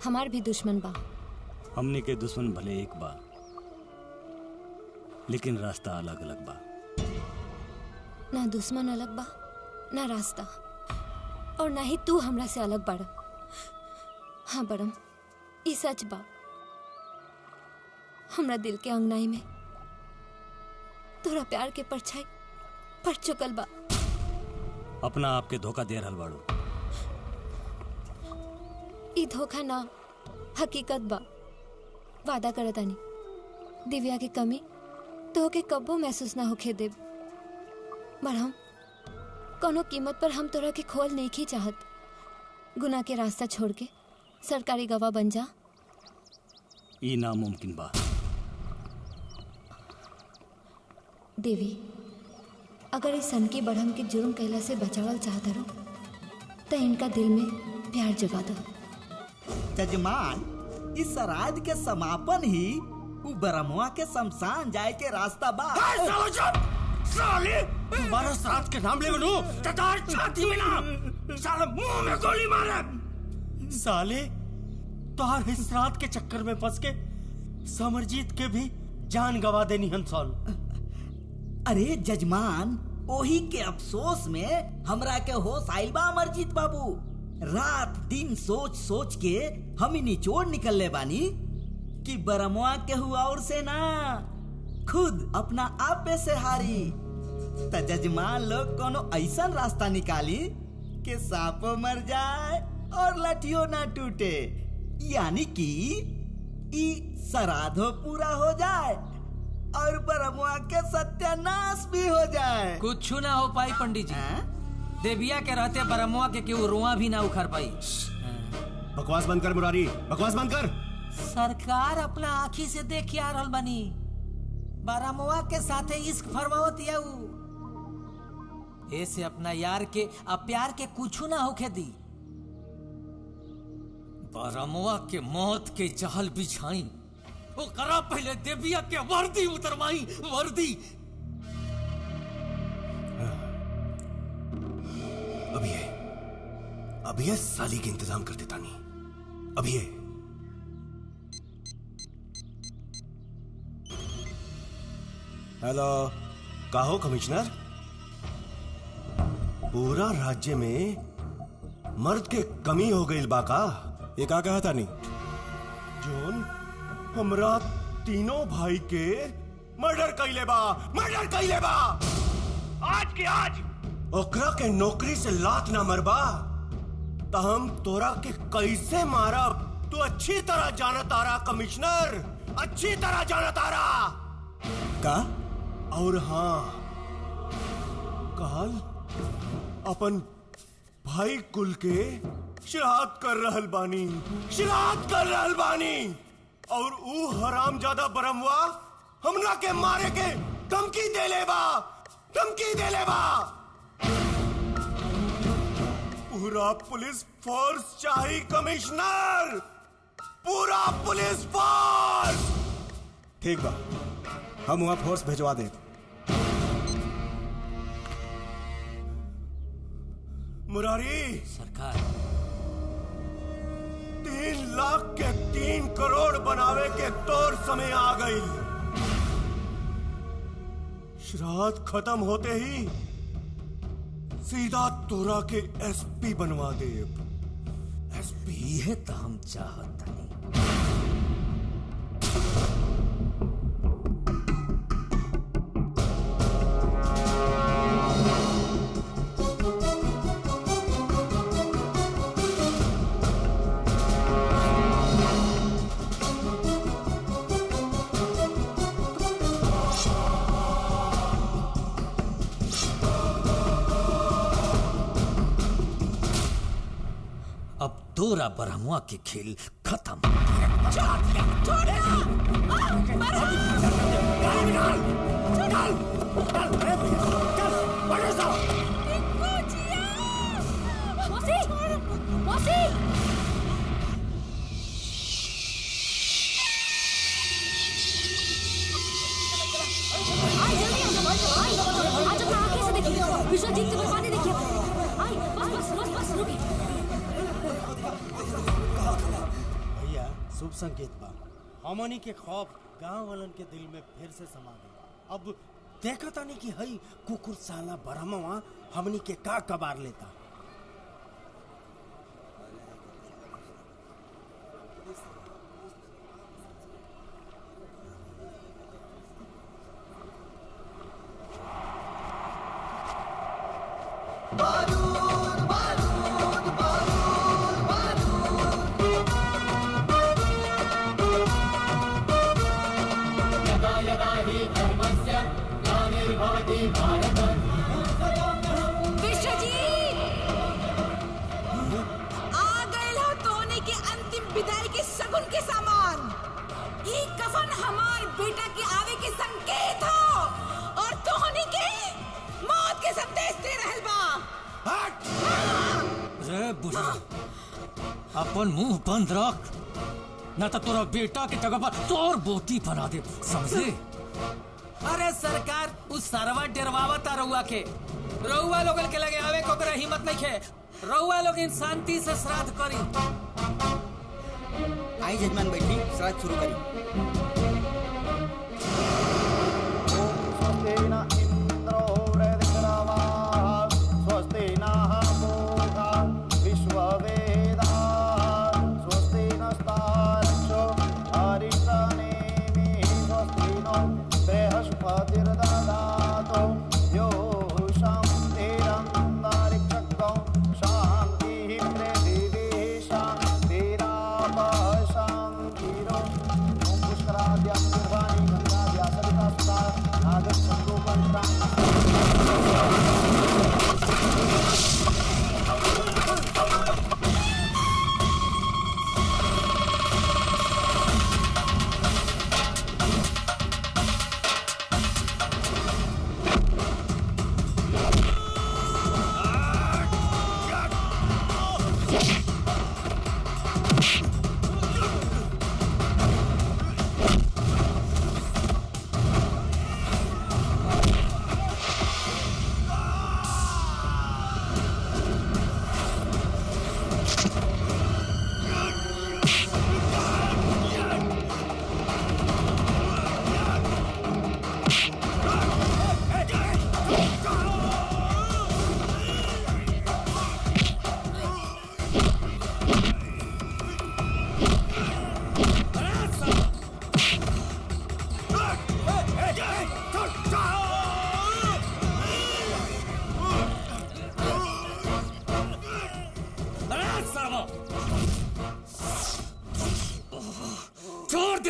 हमार भी दुश्मन बा। हमने के दुश्मन भले एक बा, लेकिन रास्ता अलग अलग बा। ना दुश्मन अलग बा, ना रास्ता, और ना ही तू हमरा से अलग बाड़ा। हाँ बरम, ई सच बा। हमरा दिल के अंगनाई में तोरा प्यार के परछाई पड़ चुकल बा। अपना आप के धोखा दे रहल बाड़ू। ई धोखा ना, हकीकत बा। वादा करतानी, दिव्या की कमी तो के कब्बो महसूस ना होके देब। बरहम, कोनो कीमत पर हम तोरा के खोल नहीं की चाहत। गुनाह के रास्ता छोड़ के सरकारी गवाह बन जा। ई नामुमकिन बा। देवी, अगर इस सन की बरहम के जुर्म कैला से बचावल चाहता रो, तो इनका दिल में प्यार जगा दो। जजमान, इस श्राद्ध के समापन ही उ बरमुआ के शमशान जाए के रास्ता बा। साले, दोबारा श्राद्ध के नाम ले बनू, ततार छाती में ना, साले मुंह में गोली मारे। साले, तोहर इस श्राद्ध के चक्कर में फंस के समरजीत के भी जान गवा देनी हंसल। अरे जजमान, ओही के अफसोस में हमरा के होश आइल बा अमरजीत बाबू। रात दिन सोच सोच के हम ही निचोड़ निकलले बानी कि बरमुआ के हुआ और से ना, खुद अपना आप पे से हारी। त जजमान लोग कोनो ऐसा रास्ता निकाली कि सांपो मर जाए और लठियो ना टूटे, यानी कि ई श्राद्धो पूरा हो जाए और बरमुआ के सत्यानाश भी हो जाए। कुछ ना हो पाई पंडित जी। देविया के रहते बरमुआ के केहू रुआ भी ना उखड़ पाई। बकवास बंद कर मुरारी, बकवास बंद कर। सरकार अपना आँखी से देख के आ रहल बनी, बरमुआ के साथे इश्क फरमावत या ऐसे अपना यार के अब प्यार के कुछ ना होके दी। बरमुआ के मौत के जहल बिछाई, वो करा पहले देविया के वर्दी उतरवाई, वर्दी। अभी ये साली के इंतजाम कर देता नहीं। अभी ये हेलो, कहो कमिश्नर, पूरा राज्य में मर्द के कमी हो गई बाका। ये का कहा था नहीं? जोन हमरा तीनों भाई के मर्डर कैले बा, मर्डर कैले बा। आज के आज ओकरा के नौकरी से लात ना मरबा तो हम तोरा के कैसे मारब तू अच्छी तरह जानत आरा कमिश्नर, अच्छी तरह जानत आरा। का? और हाँ, कल अपन भाई कुल के श्राद्ध कर रहल बानी, श्राद्ध कर रहल बानी। और ऊ हरामजादा बरमुआ हमरा के मारे के धमकी दे ले बा, धमकी दे ले बा। पूरा पुलिस फोर्स चाहिए कमिश्नर, पूरा पुलिस फोर्स। ठीक बा, हम वहाँ फोर्स भेजवा दे। मुरारी सरकार, 3 लाख के 3 करोड़ बनावे के तौर समय आ गई। श्राद्ध खत्म होते ही सीधा तोरा के एसपी बनवा दे। एसपी है तो हम चाहत नहीं। तोरा ब्रह्मा के खेल खत्म। विश्वजीत की बर्बादी देखिए। आई बस बस बस बस रुकी। भैया शुभ संकेत बा। हमनी के खौफ गांव वालन के दिल में फिर से समा गई। अब देखा तानी कि हई कुकुर साला ब्रह्मवा हमनी के का कबार लेता। अपन मुंह बंद रख, न तो तोरा बेटा के जगह पर तोर बोटी बना दे, समझे? अरे सरकार उस सरवा डरवावता रउआ के। रउआ लोगन के लगे आवे कोकरा हिम्मत नहीं खे। रउआ लोग शांति से श्राद्ध करी। आई जजमान बैठी, श्राद्ध शुरू करी।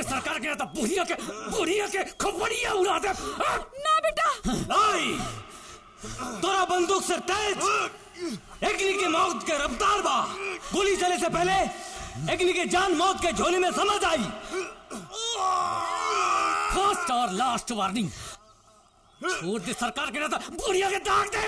सरकार के बुढ़िया के खोपड़िया उड़ा दे। ना बेटा नहीं, तोरा बंदूक से तेज एग्नि के मौत के रफ्तार बा। गोली चले से पहले एग्नि के जान मौत के झोली में समझ आई। फर्स्ट और लास्ट वार्निंग। छोड़ दे सरकार के नेता, बुढ़िया के दाग दे।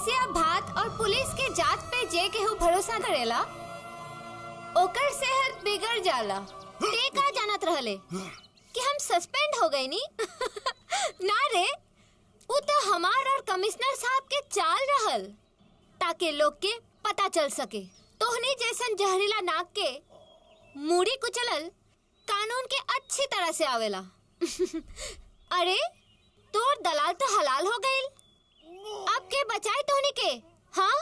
बसिया भात और पुलिस के जात पे जे केहू भरोसा करेला ओकर सेहत बिगड़ जाला। ते का जानत रहले कि हम सस्पेंड हो गए नी? ना रे, वो तो हमार और कमिश्नर साहब के चाल रहल ताकि लोग के पता चल सके तोहनी जैसन जहरीला नाक के मूड़ी कुचलल कानून के अच्छी तरह से आवेला। अरे तोर दलाल तो हलाल हो गइल, अब के बचाए तोहनी के? हाँ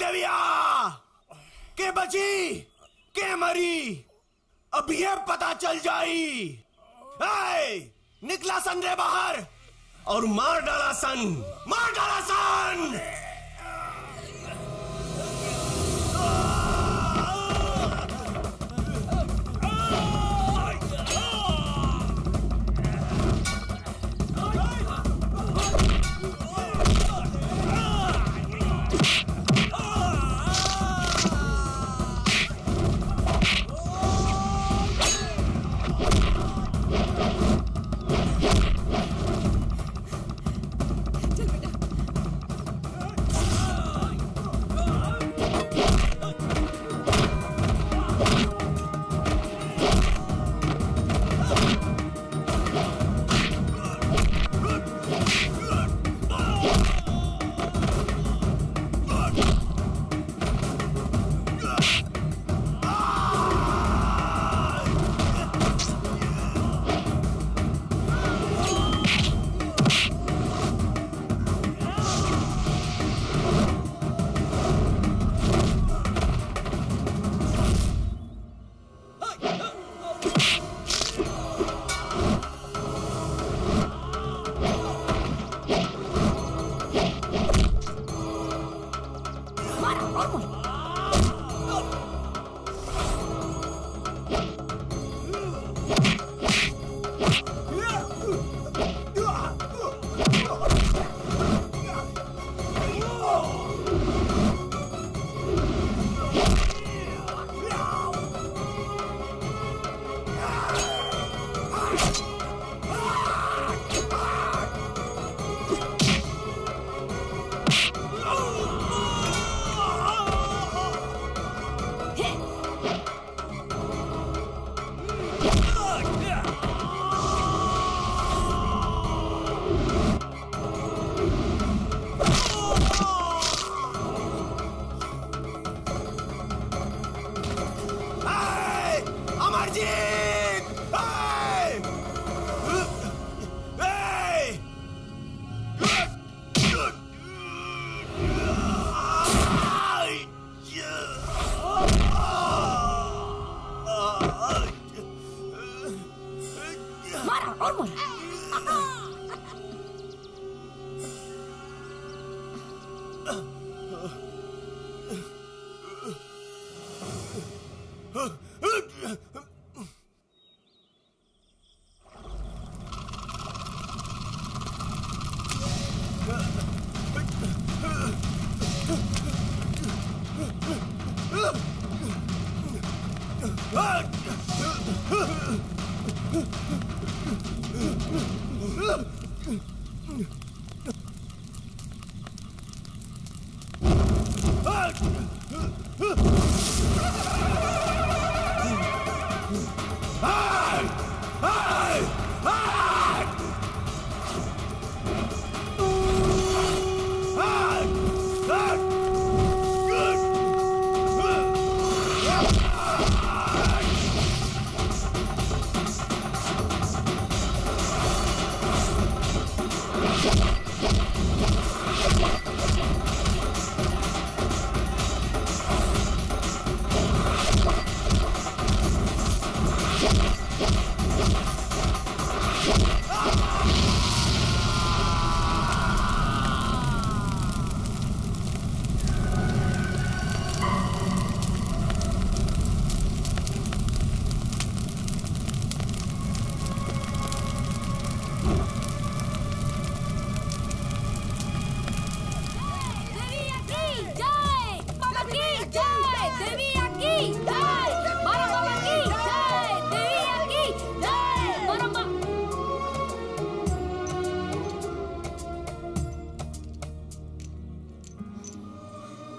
देविया के बची के मरी अब ये पता चल जाई। निकला सन रे बाहर और मार डाला सन, मार डाला सन।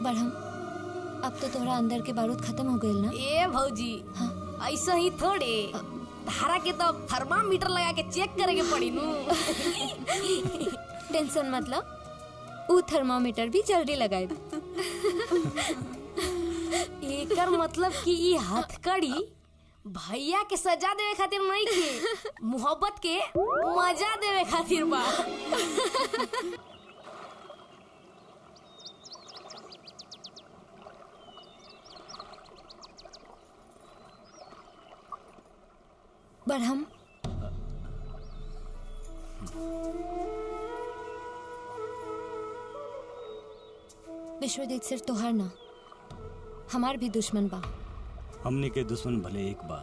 बढ़म अब तो तोहरा अंदर के बारूद खत्म हो गइल ना? ए भौजी ऐसा ही थोड़े धारा के तो थर्मामीटर लगा के चेक करे के पड़ी नू। टेंशन मतलब ऊ थर्मामीटर भी जल्दी लगाए। एकर मतलब कि ई हथकड़ी भैया के सजा देवे खातिर नहीं के मोहब्बत के मजा देवे खातिर बा। बढ़म विश्वजीत सिर्फ तोहार ना हमार भी दुश्मन बा। हमने के दुश्मन भले एक बा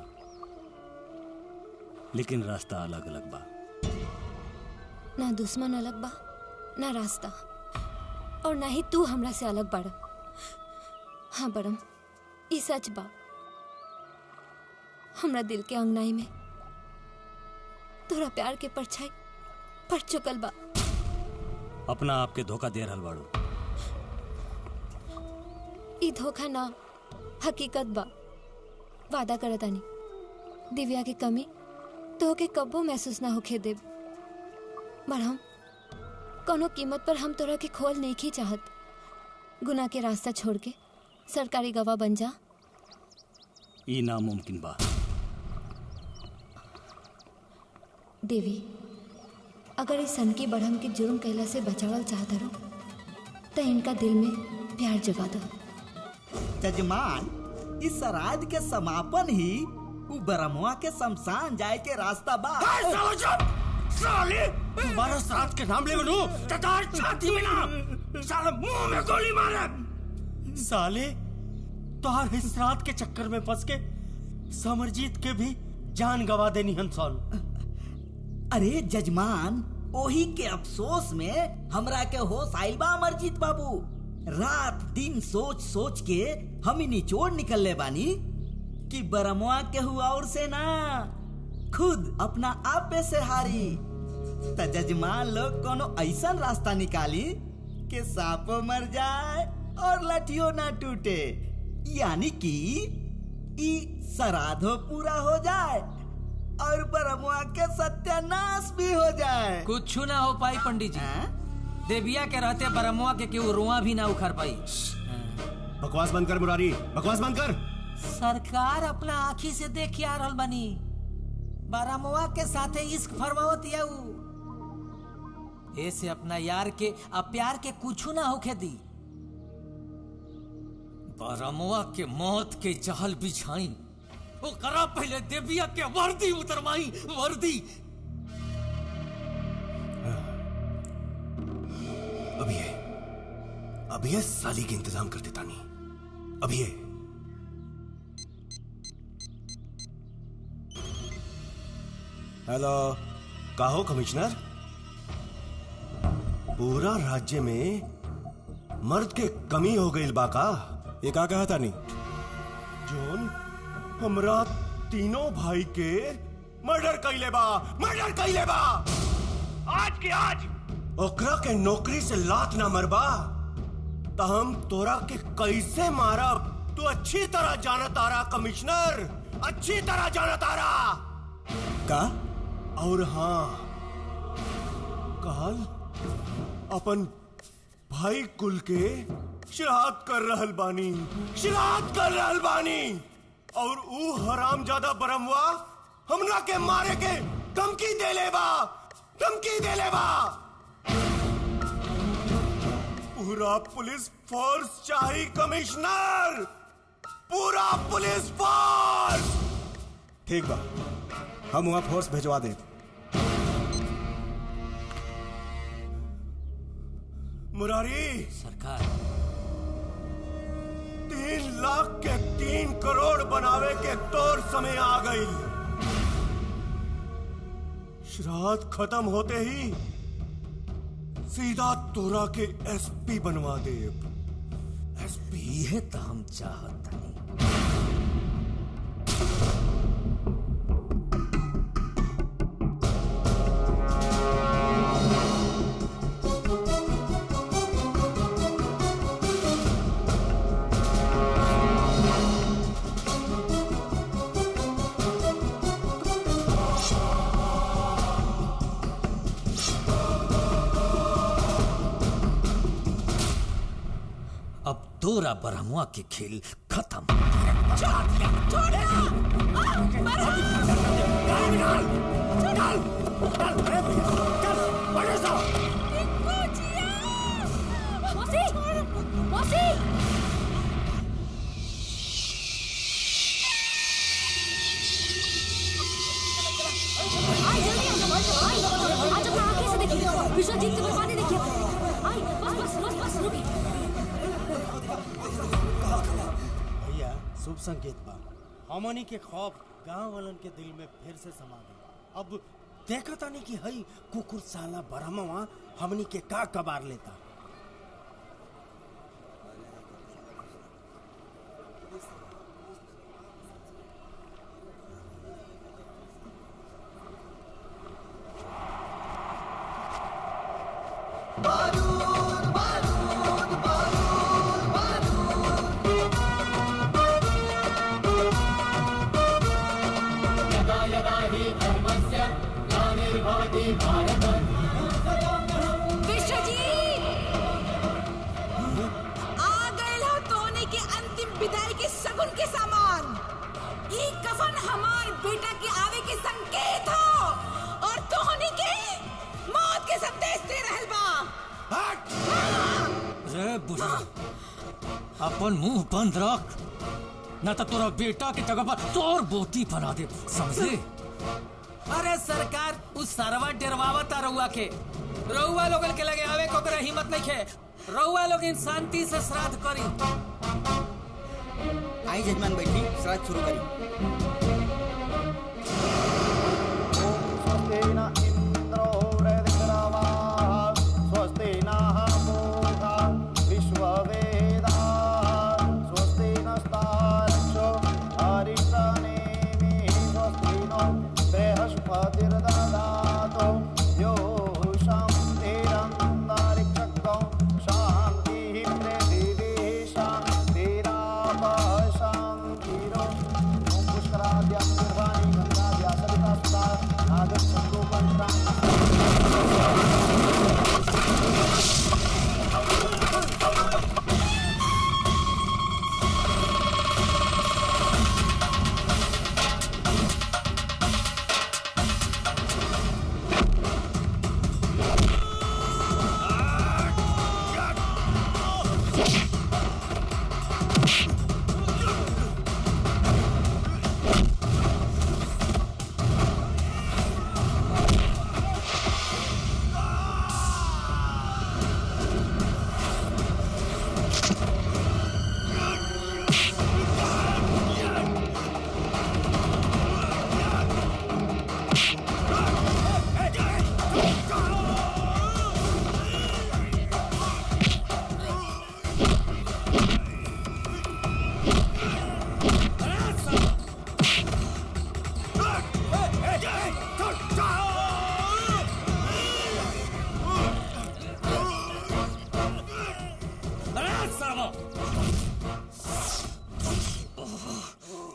लेकिन रास्ता अलग अलग बा। ना दुश्मन अलग बा ना रास्ता और ना ही तू हमरा से अलग बाड़। हाँ बड़म ई सच बा। हमरा दिल के अंगनाई में तोरा प्यार के परछाई पड़ चुकल बा। अपना आपके धोखा दे रहल बाड़ू। ई धोखा ना हकीकत बा। वादा करतानी दिव्या की कमी तो के कब्बो महसूस ना होखे देब। बढ़म कोनो कीमत पर हम तोरा के खोल नहीं की चाहत। गुनाह के रास्ता छोड़ के सरकारी गवाह बन जा। ई नामुमकिन बा। देवी अगर इस सन की बढ़म के जुर्म कैला से बचावल चाहत रहो तो इनका दिल में प्यार जगा दो। जजमान इस श्राद्ध के समापन ही उ ब्रह्मवा के शमशान जाए के रास्ता बा। साले तुम्हारा श्राद्ध के नाम ले बोलू ततार छाती में ना साले मुंह में गोली मारे। साले तोहर इस श्राद्ध के चक्कर में फंस के समरजीत के भी जान गवा देनी हंसन। अरे जजमान ओही के अफसोस में हमरा के होश आइल बा अमरजीत बाबू। रात दिन सोच सोच के हम निचोड़ निकलले बानी कि बरमुआ के हुआ और से ना खुद अपना आप पे से हारी। त जजमान लोग कोनो ऐसा रास्ता निकाली कि सांपो मर जाए और लठियो ना टूटे, यानी कि ई श्राद्धो पूरा हो जाए और बरमुआ के सत्यानाश भी हो जाए। कुछ ना हो पाई पंडित जी। देविया के रहते बरमुआ के केहू रुआ भी ना उखड़ पाई। बकवास बंद कर मुरारी, बकवास बंद कर। सरकार अपना आँखी से देख के आ रहल बनी। बरमुआ के साथे इश्क फरमावत याऊ ऐसे अपना यार के अब प्यार के कुछ ना होके दी। बरमुआ के मौत के जहल बिछाई वो करा पहले देविया के वर्दी उतरवाई वर्दी। अभी ये साली के इंतजाम कर देता नहीं। अभी ये हेलो कहो कमिश्नर, पूरा राज्य में मर्द के कमी हो गई बाका। ये का कहा था नहीं जोन हमरा तीनों भाई के मर्डर कैले बा, मर्डर कैले बा। आज के आज ओकरा के नौकरी से लात ना मरबा तो हम तोरा के कैसे मारब तू अच्छी तरह जाना तारा कमिश्नर, अच्छी तरह जाना तारा का। और हाँ कल अपन भाई कुल के श्राद्ध कर रहल बानी, श्राद्ध कर रहल बानी। और ऊ हरामजादा बरमुआ हमरा के मारे के धमकी दे ले बा, धमकी दे ले बा। पूरा पुलिस फोर्स चाहिए कमिश्नर, पूरा पुलिस फोर्स। ठीक बा, हम वहाँ फोर्स भेजवा दे। मुरारी सरकार 3 लाख के 3 करोड़ बनावे के तौर समय आ गई। श्राद्ध खत्म होते ही सीधा तोरा के एसपी बनवा दे। एसपी ये तो हम चाहत नहीं। अब तोरा ब्रह्मा के खेल खत्म। मौसी! मौसी! आई जल्दी आई आज अपना आंखें से देखिए विश्वजीत की बर्बादी देखिए। आई बस रुकी। भैया शुभ संकेत बा। हमनी के खौफ गांव वालन के दिल में फिर से समा गई। अब देखा तानी कि हई कुकुर साला बरहमवा हमनी के का कबार लेता। विश्वजीत आ गए हो तोने के अंतिम विदाई के सगुन के सामान। ई कफन हमार बेटा के आवे के संकेत हो और तोहनी के मौत के संदेश दे रहल बा। रे बुढ़ा अपन मुंह बंद रख, न तो तोरा बेटा की जगह पर तोर बोती बना दे, समझे? अरे सरकार उस सरवा डरवावता रउआ के, रउआ लोगन के लगे आवे को करे हिम्मत नहीं खे। रउआ लोग शांति से श्राद्ध करी। आई जजमान बैठी श्राद्ध शुरू करी।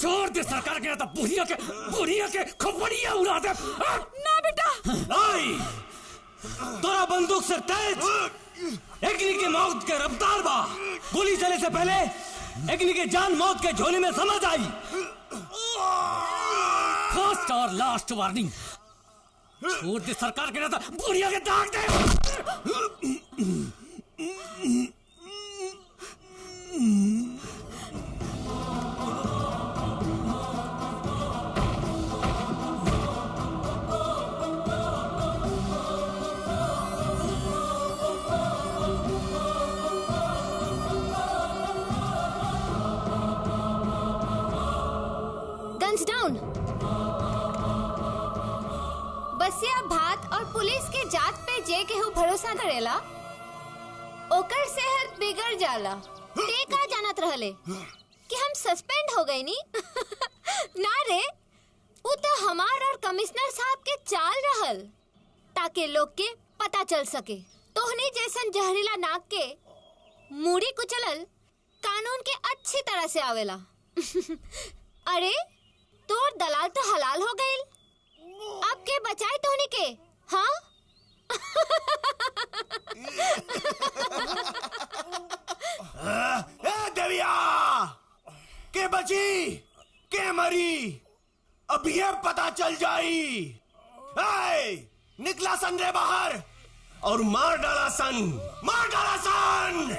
छोड़ दे सरकार के, तो बुढ़िया के खोपड़िया उड़ा दे। ना बेटा। नहीं, तोरा बंदूक से तेज एकनी के मौत के रफ्तार बा। गोली चले से पहले एकनी के जान मौत के झोले में समझ आई। फर्स्ट और लास्ट वार्निंग, छोड़ दे सरकार के, तो बुढ़िया के दाग दे। Guns down. बसिया भात और पुलिस के जात पे जे केहू भरोसा करेला ओकर सेहत बिगड़ जाला। ते का जानत रहले कि हम सस्पेंड हो गए नी? ना रे, वो तो हमार और कमिश्नर साहब के चाल रहल ताकि लोग के पता चल सके। तोहनी जैसन जहरीला नाक के मूड़ी कुचलल कानून के अच्छी तरह से आवेला। अरे तोर दलाल तो हलाल हो गए, अब के बचाए तोहनी के? हाँ भैया के बची के मरी अब ये पता चल जाई। निकला सन रे बाहर और मार डाला सन, मार डाला सन।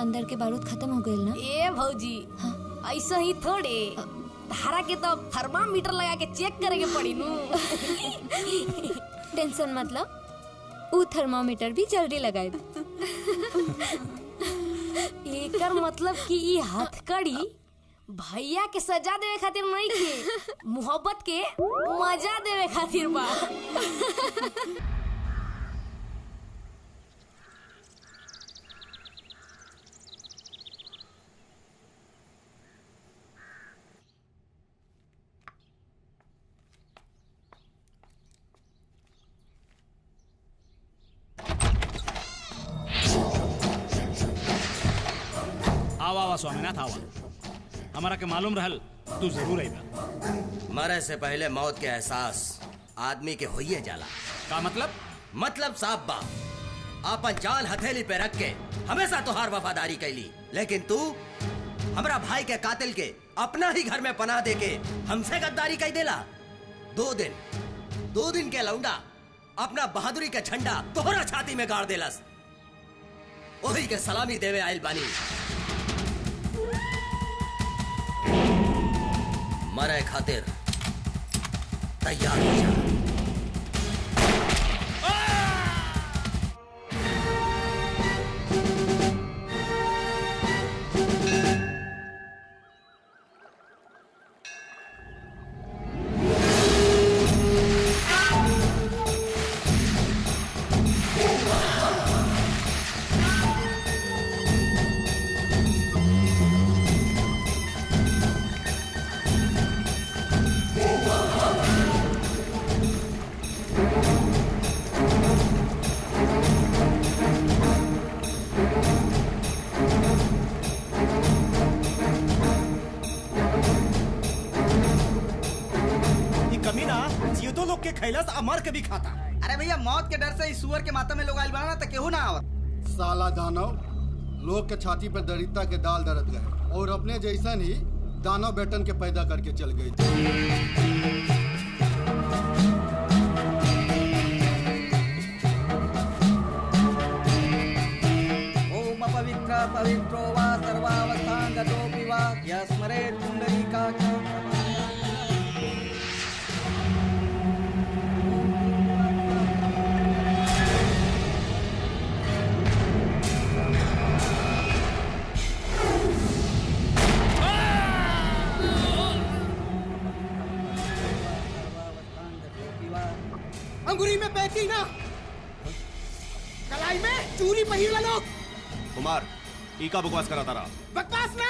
अंदर के बारूद खत्म हो गए ना? ए भौजी, ऐसा ही थोड़े धारा के तो थर्मामीटर लगा के चेक करे के पड़ी नू। टेंशन मतलब ऊ थर्मामीटर भी जल्दी लगाए। एकर मतलब कि ई हथकड़ी भैया के सजा देवे खातिर नहीं के, मोहब्बत के मजा देवे खातिर बा। आवा आवा स्वामीनाथ आवा। हमारा के मालूम रहल तू जरूर आईबा। मरे से पहले मौत के एहसास आदमी के होइए जाला। का मतलब? मतलब साहब बा अपन जान हथेली पे रख के हमेशा तोहार वफादारी कैली, लेकिन तू हमरा भाई के कातिल के अपना ही घर में पनाह दे के हमसे गद्दारी कई देला। 2 दिन के लौंडा अपना बहादुरी के झंडा तोहरा छाती में गाड़ देलस। वही के सलामी देवे आयल बानी। मरे खातिर तैयार हो जा। मर के भी खाता। अरे भैया मौत के डर से इस सुअर के माथा में लोग आइल बना तो केहू ना आवत। साला दानव लोग के छाती पर दरिद्रता के दाल दरद गए और अपने जैसा ही दानव बेटन के पैदा करके चल गए। ओम पवित्र पवित्रो वा सर्वावस्थान गतोऽपि वा यस्मरेत् पुण्डरीकाक्षं। अंगुरी में बैठी ना, कलाई में चूरी पहिरला लोग। कुमार ई का बकवास करा तारा? बकवास ना,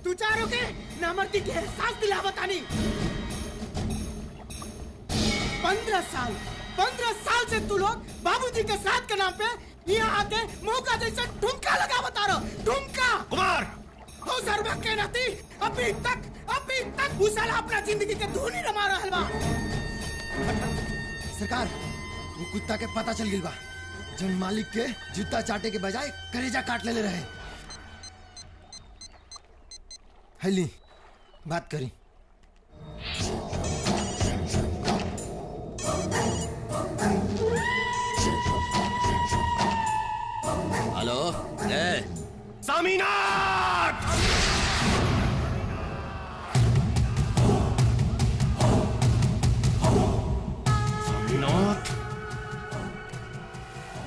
तू चारों के नामर्दी के एहसास दिला बतानी। 15 साल से तू लोग बाबूजी के साथ के नाम पे यहाँ आके मौका जैसे ठुमका लगा बता रहा। ठुमका कुमार हो सर्वा के नाती अभी तक उस साला अपना जिंदगी के धूनी रमा रहल बा। सरकार वो कुत्ता के पता चल गई बा, जन मालिक के जूता चाटे के बजाय करेजा काट ले रहे। हैली बात करी। हेलो स्वामीनाथ।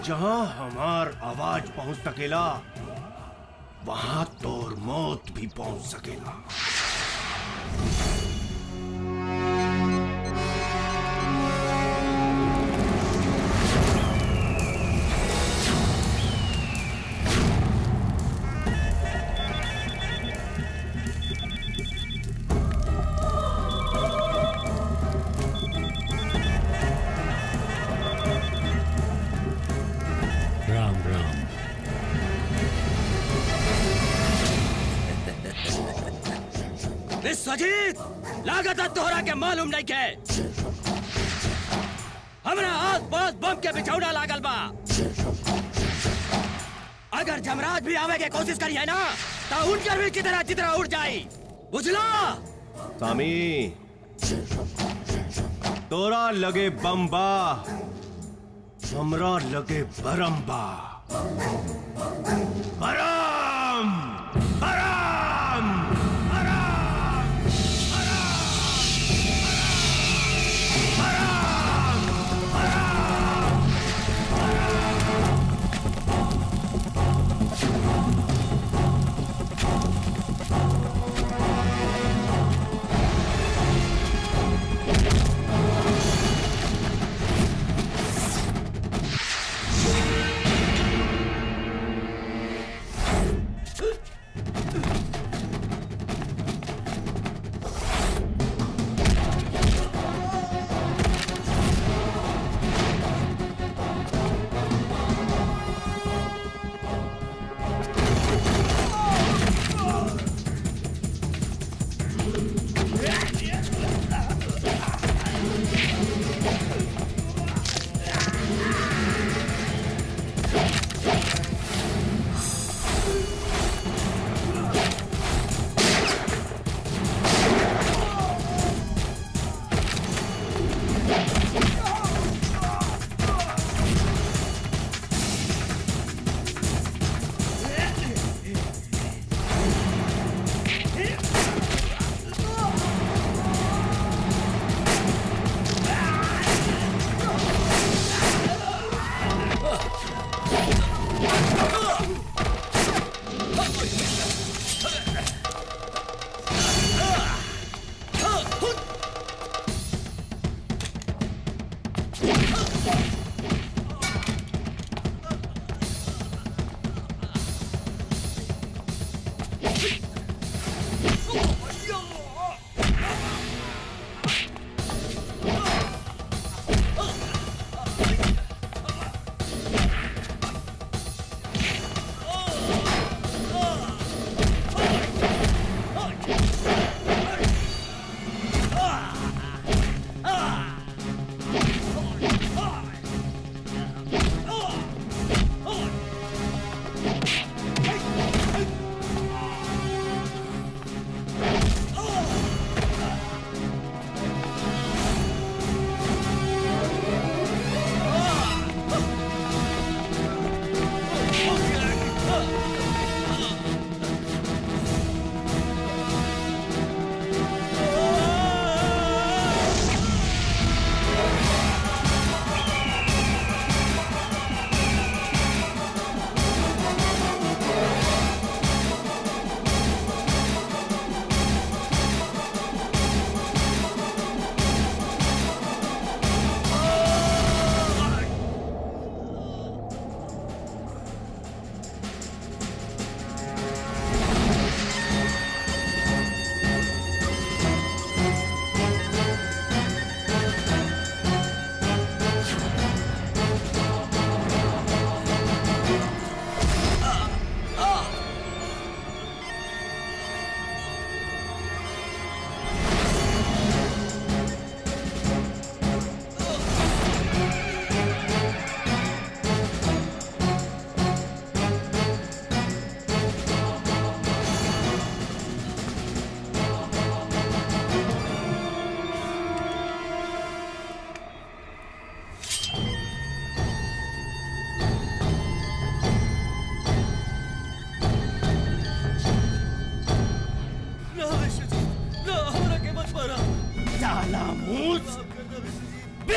जहां हमार आवाज पहुंच सकेला वहां तोर मौत भी पहुंच सकेला। विश्वजीत, लागत तोहरा के मालूम नहीं के हमरा आस पास बम के बिछौना लागल बा। अगर जमराज भी आवे के कोशिश करिए ना तो उनकर भी चितरा उड़ जाई, बुझला? स्वामी तोरा लगे बम बा, हमरा लगे बरम बा। बरम बरम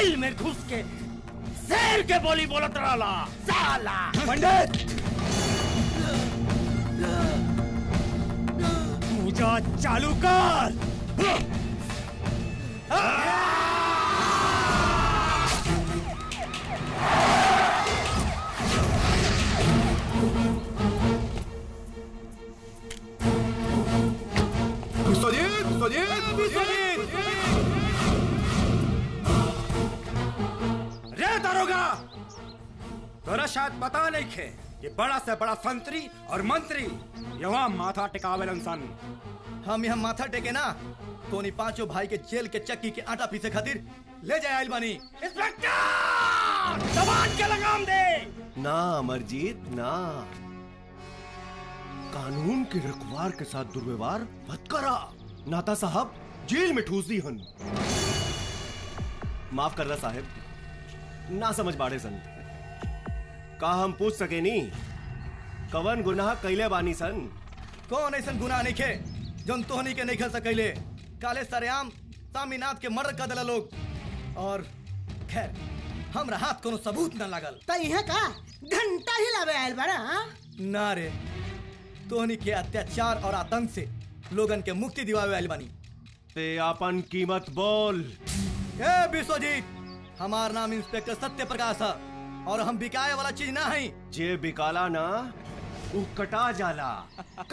दिल में घुस के शेर के बोली बोलत रहला साला। पंडित पूजा चालू कर। रे दारोगा, तोरा शायद पता नहीं खे कि बड़ा से बड़ा संतरी और मंत्री यहाँ माथा टिकावेलन सन। हम यहाँ माथा टेके ना तोनी पांचों भाई के जेल के चक्की के आटा पीसे खातिर ले जाए आइल बानी। इंस्पेक्टर जवान के लगाम दे। ना अमरजीत ना, कानून के रखवार के साथ दुर्व्यवहार मत करा, नाता साहब जेल में ठूस दी हन। माफ करना साहब, ना समझ बाड़े सन। का हम पूछ सके नी कवन गुनाह कैले बानी सन? कौन ऐसा गुनाह नहीं खे जोन तोहनी के नहीं खेल सकैले। काले सरेआम सामीनाथ के मर्डर कर देला लोग, और खैर हमरा हाथ कोनो सबूत न लागल। त इहाँ का घंटा हिलावे आयल बड़ा? ना रे, तोहनी के अत्याचार और आतंक से लोगन के मुक्ति दिवावे आयल बानी। ते आपन कीमत बोल। ए विश्वजीत, हमार नाम इंस्पेक्टर सत्य प्रकाश है और हम बिकाए वाला चीज ना है। जे बिकाला ना वो कटा जाला,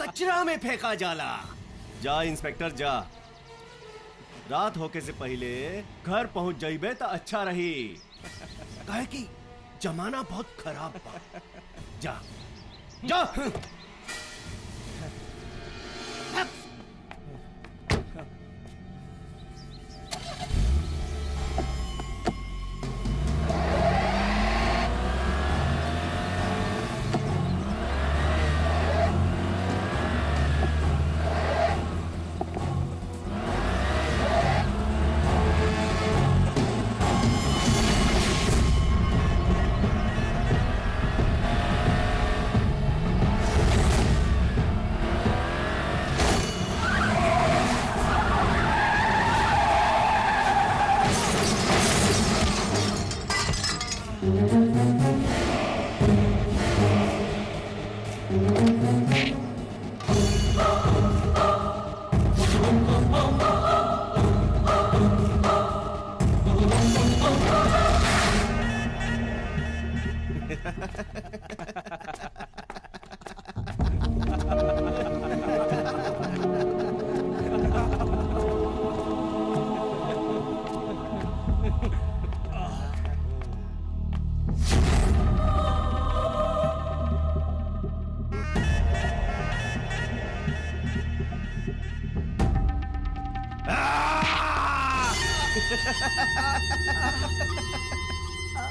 कचरा में फेंका जाला। जा इंस्पेक्टर जा, रात होके से पहले घर पहुंच जाइबे तो अच्छा रही, काहे कि जमाना बहुत खराब बा। जा जा।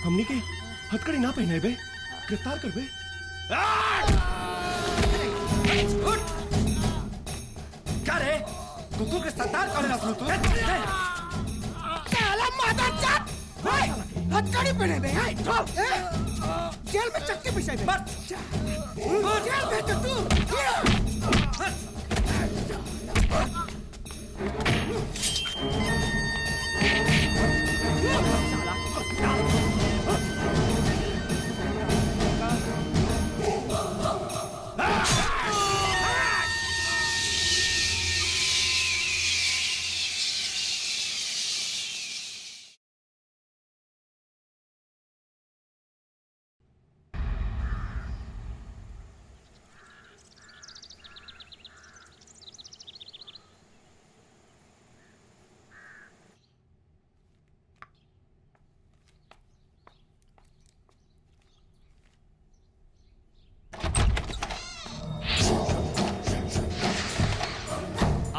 हमनी के हथकड़ी ना पहने बे, गिरफ्तार कर बे। क्या रे, कुकुर के सरदार कौन है तू? साला मादरचोद! ओए, हथकड़ी पहने बे, हाय, जेल में चक्की पिसाई बे। जेल में तो तू।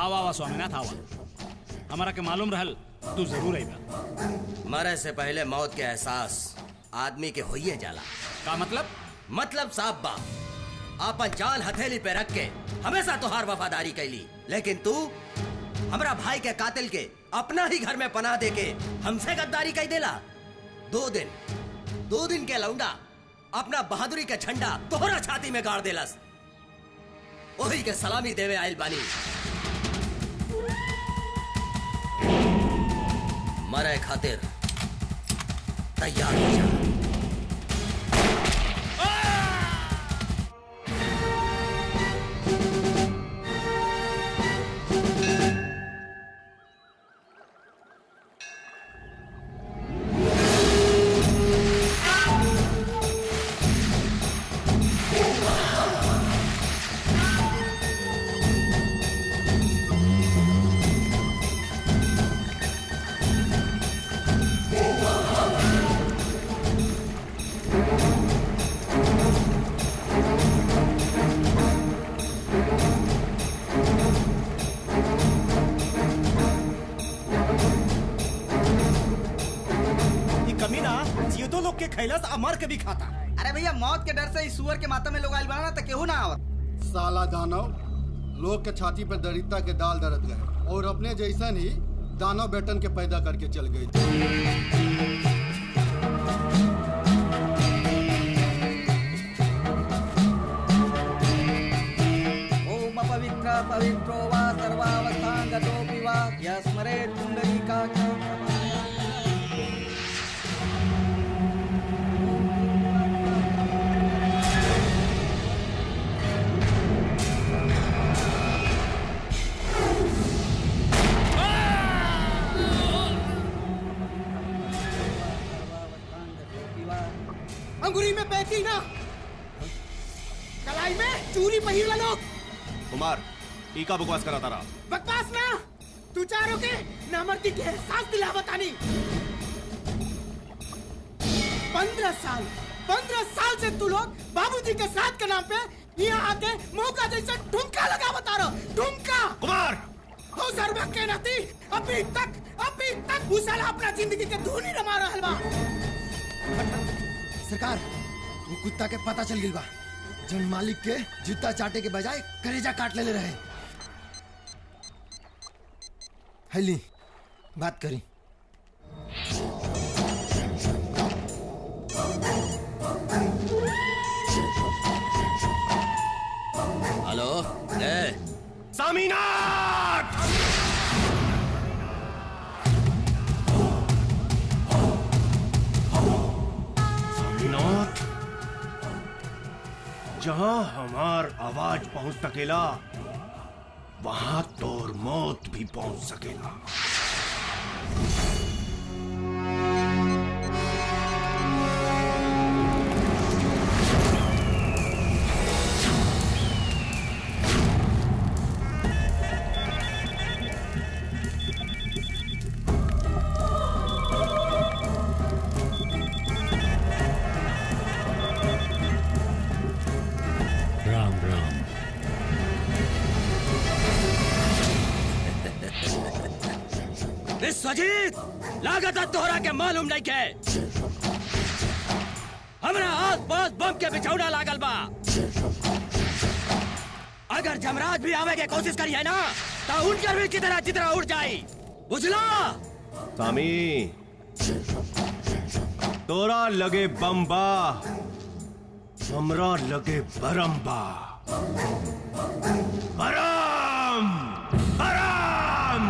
आवा आवा स्वामीनाथ आवा, हमारा के मालूम रहल तू जरूर आएगा। मरे से पहले मौत के एहसास आदमी के होइए जाला। का मतलब? मतलब साफ बा, आपन जान हथेली पे रख के हमेशा तोहार वफादारी कैली, लेकिन तू हमरा भाई के कातिल के अपना ही घर में पनाह दे के हमसे गद्दारी कई देला। 2 दिन के लौंडा अपना बहादुरी के झंडा तोहरा छाती में गाड़ देलस। वही के सलामी देवे आइल बानी। मरे खातिर तैयार हो जा। खैलस अमर के भी खाता। अरे भैया मौत के डर से इस सुअर के माथा में लोग आइल बना तो केहू ना आवत। साला दानव लोग के छाती पर दरिद्रता के दाल दरद गए और अपने जैसन ही दानव बेटन के पैदा करके चल गए। ओम पवित्र पवित्रो वा सर्वावस्थांगतोऽपि वा यस्मरेत् पुंडरीकाक्षं। अंगुरी में पैती ना, कलाई में चूरी पहिरला लोग। कुमार ई का बकवास करा तारा? बकवास ना, तू चारों के नामर्दी के एहसास दिलावतानी। 15 साल से तू लोग बाबूजी के साथ के नाम पे यहाँ आके मौका जैसे ठुमका लगा बता रहा। ठुमका कुमार हो सर्वा के नाती अभी तक उसाला अपना जिंदगी के धूनी रमा रहल बा। सरकार वो कुत्ता के पता चल गई बा, जन मालिक के जूता चाटे के बजाय करेजा काट ले रहे। हैली बात करी। हेलो सामीनाथ। जहां हमार आवाज पहुंच सकेला वहां तोर मौत भी पहुंच सकेला। विश्वजीत, लागत तोहरा के मालूम नहीं के हमरा आस पास बम के बिछौना लागल बा। अगर जमराज भी आवे के कोशिश करी है ना तो उनकर भी चितरा उड़ जाई, बुझला? सामी तोरा लगे बम्बा, हमरा लगे बरम्बा। बरम बरम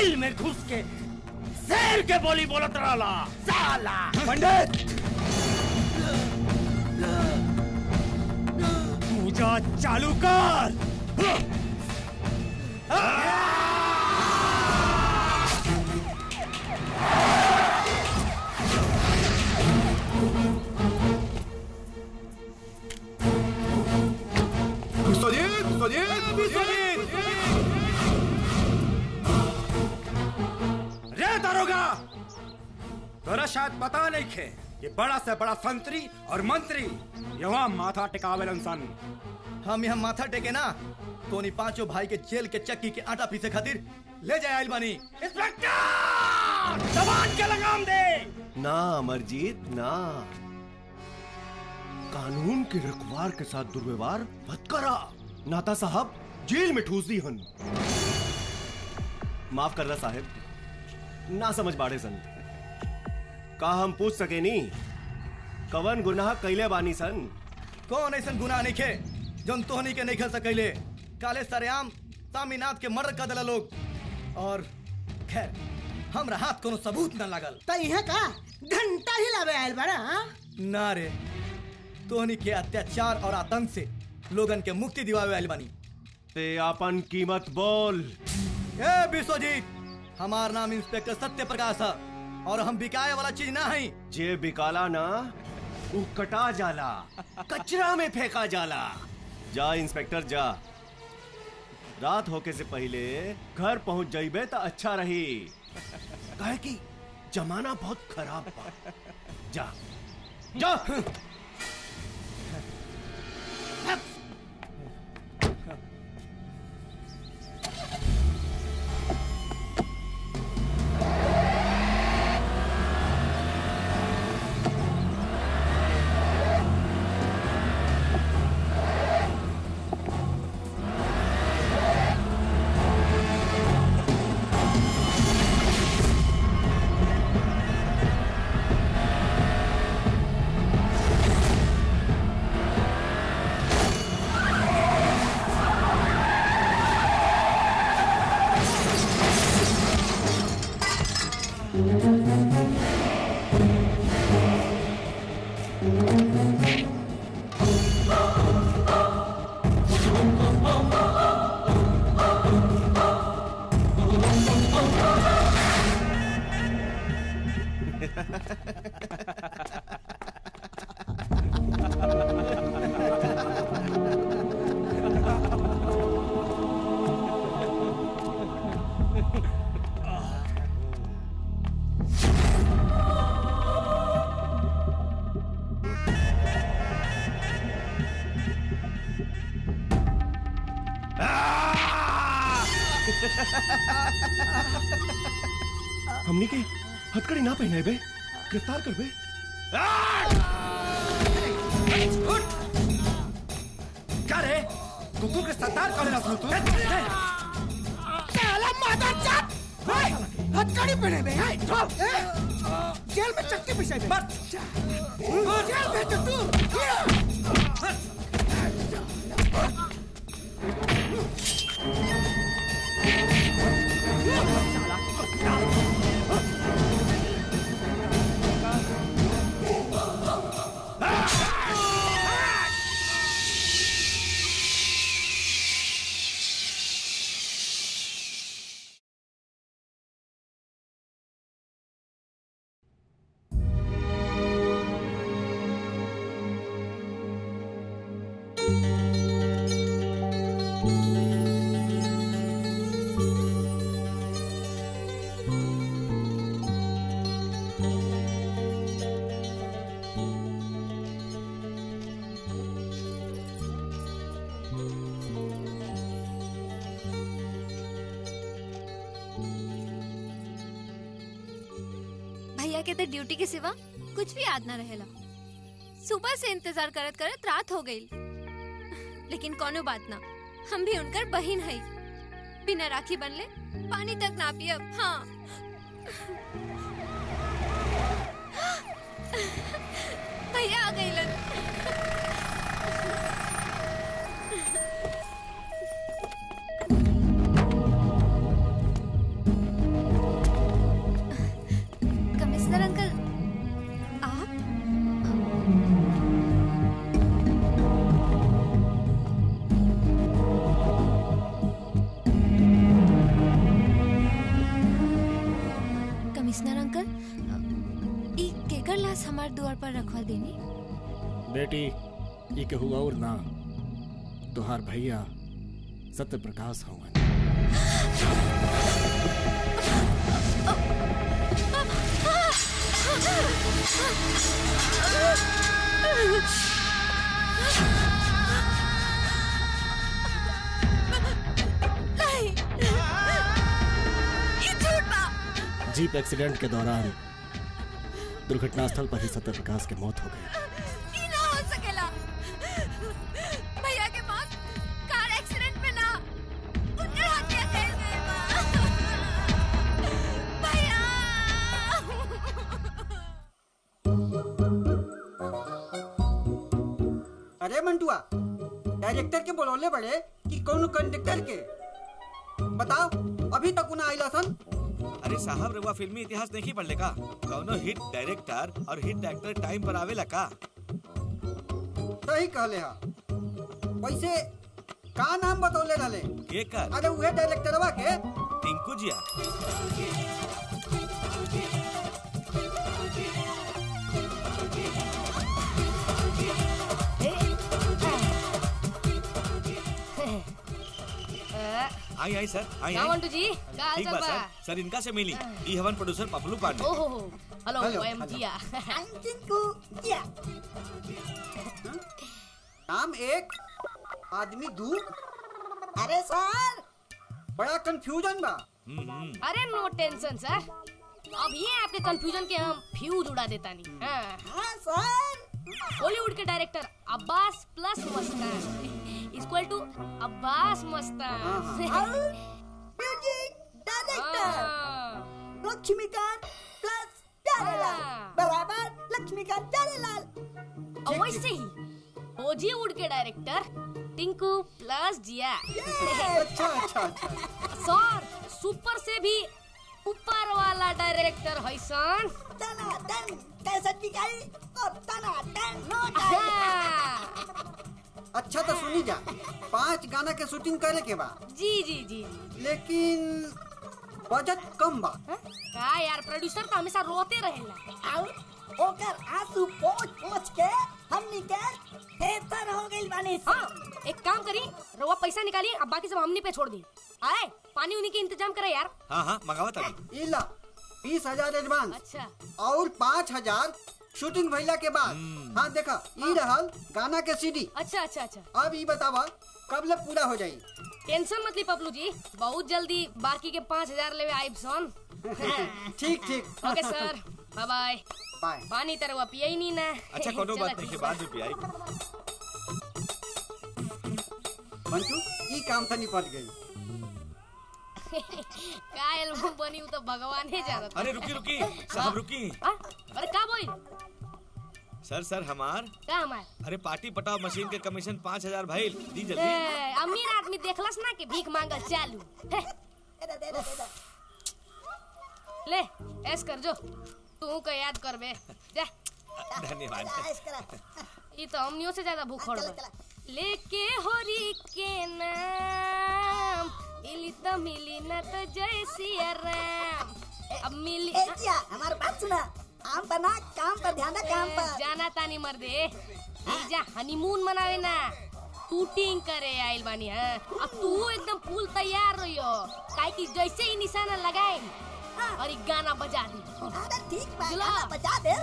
दिल में घुस के शेर के बोली बोलत रहला साला। पंडित पूजा चालू कर। रे दारोगा, तोरा शायद पता नहीं खे कि बड़ा से बड़ा संतरी और मंत्री यहाँ माथा टिकावेलन सन। हम यहाँ माथा टेके ना तोनी पांचों भाई के जेल के चक्की के आटा पीसे खातिर ले जाए आइल बानी। इंस्पेक्टर जवान के लगाम दे। ना अमरजीत ना, कानून के रखवार के साथ दुर्व्यवहार मत करा, नाता साहब जेल में ठूस दी हन। माफ करना साहब, ना समझ बाड़े सन। का हम पूछ सके नी कवन गुनाह कैले बानी सन? कौन ऐसा गुनाह नहीं खे जन तोहनी के नहीं खेल सकैले? काले सरेआम सामीनाथ के मर्डर कर दिला लोग, और खैर हमरा हाथ कोनो सबूत न लागल। त इहे का घंटा ही लावे आयल बड़ा? ना रे, तोहनी के अत्याचार और आतंक से लोगन के मुक्ति दिवावे आइल बानी। ते अपन कीमत बोल। ए विश्वजीत, हमार नाम इंस्पेक्टर सत्य प्रकाश है और हम बिकाए वाला चीज ना है। जे बिकाला ना वो कटा जाला, कचरा में फेंका जाला। जा इंस्पेक्टर जा, रात होके से पहले घर पहुंच जाइबे तो अच्छा रही, काहे कि जमाना बहुत खराब बा। जा जा। हमनी के हथकड़ी ना पहने बे, गिरफ्तार कर बे। क्या रे, कुकुर के सरदार कौन है तू? साला मादरचोद! हथकड़ी पहने बे, जेल में चक्की पिसाई बे। जेल भेज तू। भैया के तो ड्यूटी के सिवा कुछ भी याद ना रहेला। सुबह से इंतजार करत करत रात हो गई, लेकिन कोनो बात ना, हम भी उनकर बहिन है। बिना राखी बनले पानी तक ना पियब। हाँ भैया आ गइलन। हमार द्वार पर रखवा देनी। बेटी ये के हुआ और ना तुहार भैया सत्य प्रकाश हवन। नहीं, ये झूठ बा। जीप एक्सीडेंट के दौरान दुर्घटना स्थल पर ही सत्य प्रकाश की मौत हो गई। ये ना हो सकेला। भैया के पास कार एक्सीडेंट में ना उनके हत्या कर गए बा। भैया। अरे मंटुआ, डायरेक्टर के बोलौले बड़े कि कौन कंडक्टर के बताओ, अभी तक उन्हें आइला सन। अरे साहब रउआ फिल्मी इतिहास नहीं पढ़ले का? कौनो हिट डायरेक्टर और हिट एक्टर टाइम पर आवेला का? सही कहले हा। वैसे का नाम बतौले रहले? के कर? अरे उहे डायरेक्टरवा के टिंकू जिया। आई आई सर, आई आई। मंटू जी, का हाल ठीक चाल बा बा? सर। सर इनका से मिली। ई हवन प्रोड्यूसर पपलू पांडे। ओहो हो, हेलो आई एम जिया। टिंकू जिया। नाम एक आदमी दू। अरे सर बड़ा कंफ्यूजन बा। अरे नो टेंशन सर, अब ये आपके कंफ्यूजन के हम फ्यूज उड़ा देता नहीं। हाँ सर। बॉलीवुड के director Abbas plus Mastan equal to Abbas Mastan. Music director Laxmikant plus Pyarelal बराबर लक्ष्मीकांत प्यारेलाल। और वैसे ही बॉलीवुड के डायरेक्टर टिंकू प्लस जिया। अच्छा अच्छा अच्छा। सर सुपर से भी ऊपर वाला डायरेक्टर है सन। तना टन कैसेट दिखाई और तना टन नो अच्छा तो सुनी जा, 5 गाना के शूटिंग करे के बा। जी जी जी। लेकिन बजट कम बा। का यार, प्रोड्यूसर तो हमेशा रोते रहेला। और ओकर आंसू पोंछ पोंछ के हमनी के बेहतर हो गइल बानी। हाँ, एक काम करी, रवा पैसा निकालिए, अब बाकी सब हमनी पे छोड़ दी। आए पानी उन्हीं के इंतजाम करे यार। हाँ हाँ मंगावत अभी। इला 20,000 एडवांस। अच्छा। और 5,000 शूटिंग भइला के बाद। हाँ देखा, ई रहल गाना के सीडी। अच्छा अच्छा अच्छा। अब ई बतावा कब ले पूरा हो जाई? टेंशन मत ली पपलू जी, बहुत जल्दी बाकी के 5,000 लेवे आइब सन। ठीक ठीक। ओके सर, बाय बाय। बाय। पानी तरवा पिया ही नहीं ना। अच्छा कोनो बात नहीं, के बाद में पियाई। मंटू ई काम तो निपट गई। का एल्बम बनी वो तो भगवान ही जानत। अरे रुकी रुकी साहब रुकी। अरे का बोल? सर सर हमार का हमार? अरे पार्टी पटाव मशीन के कमीशन 5,000 भाई दी जल्दी। अमीर आदमी देखलस ना कि भीख मांगल चालू। ले ऐस कर जो, तू का याद कर बे जा। धन्यवाद। ये तो हमनियों से ज्यादा भूखड़ बा। लेके होरी के नाम मिली तो मिली न तो जय सिया राम। अब मिली हमारे बात सुना, काम पर ना, काम पर ध्यान दे, काम पर। जाना तानी मर्दे, जा हनीमून मनावे ना, शूटिंग करे आइल बानी। हाँ, अब तू एकदम फुल तैयार रहियो, काहे कि जैसे ही निशाना लगाए और एक गाना बजा दी। ठीक बा, गाना बजा दे।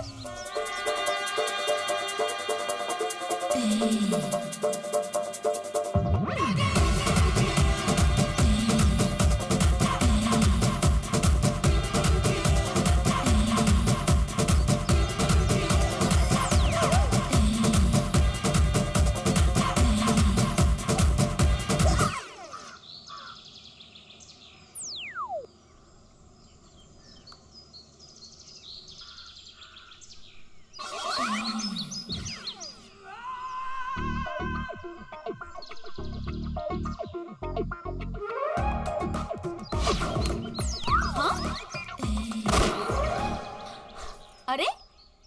अरे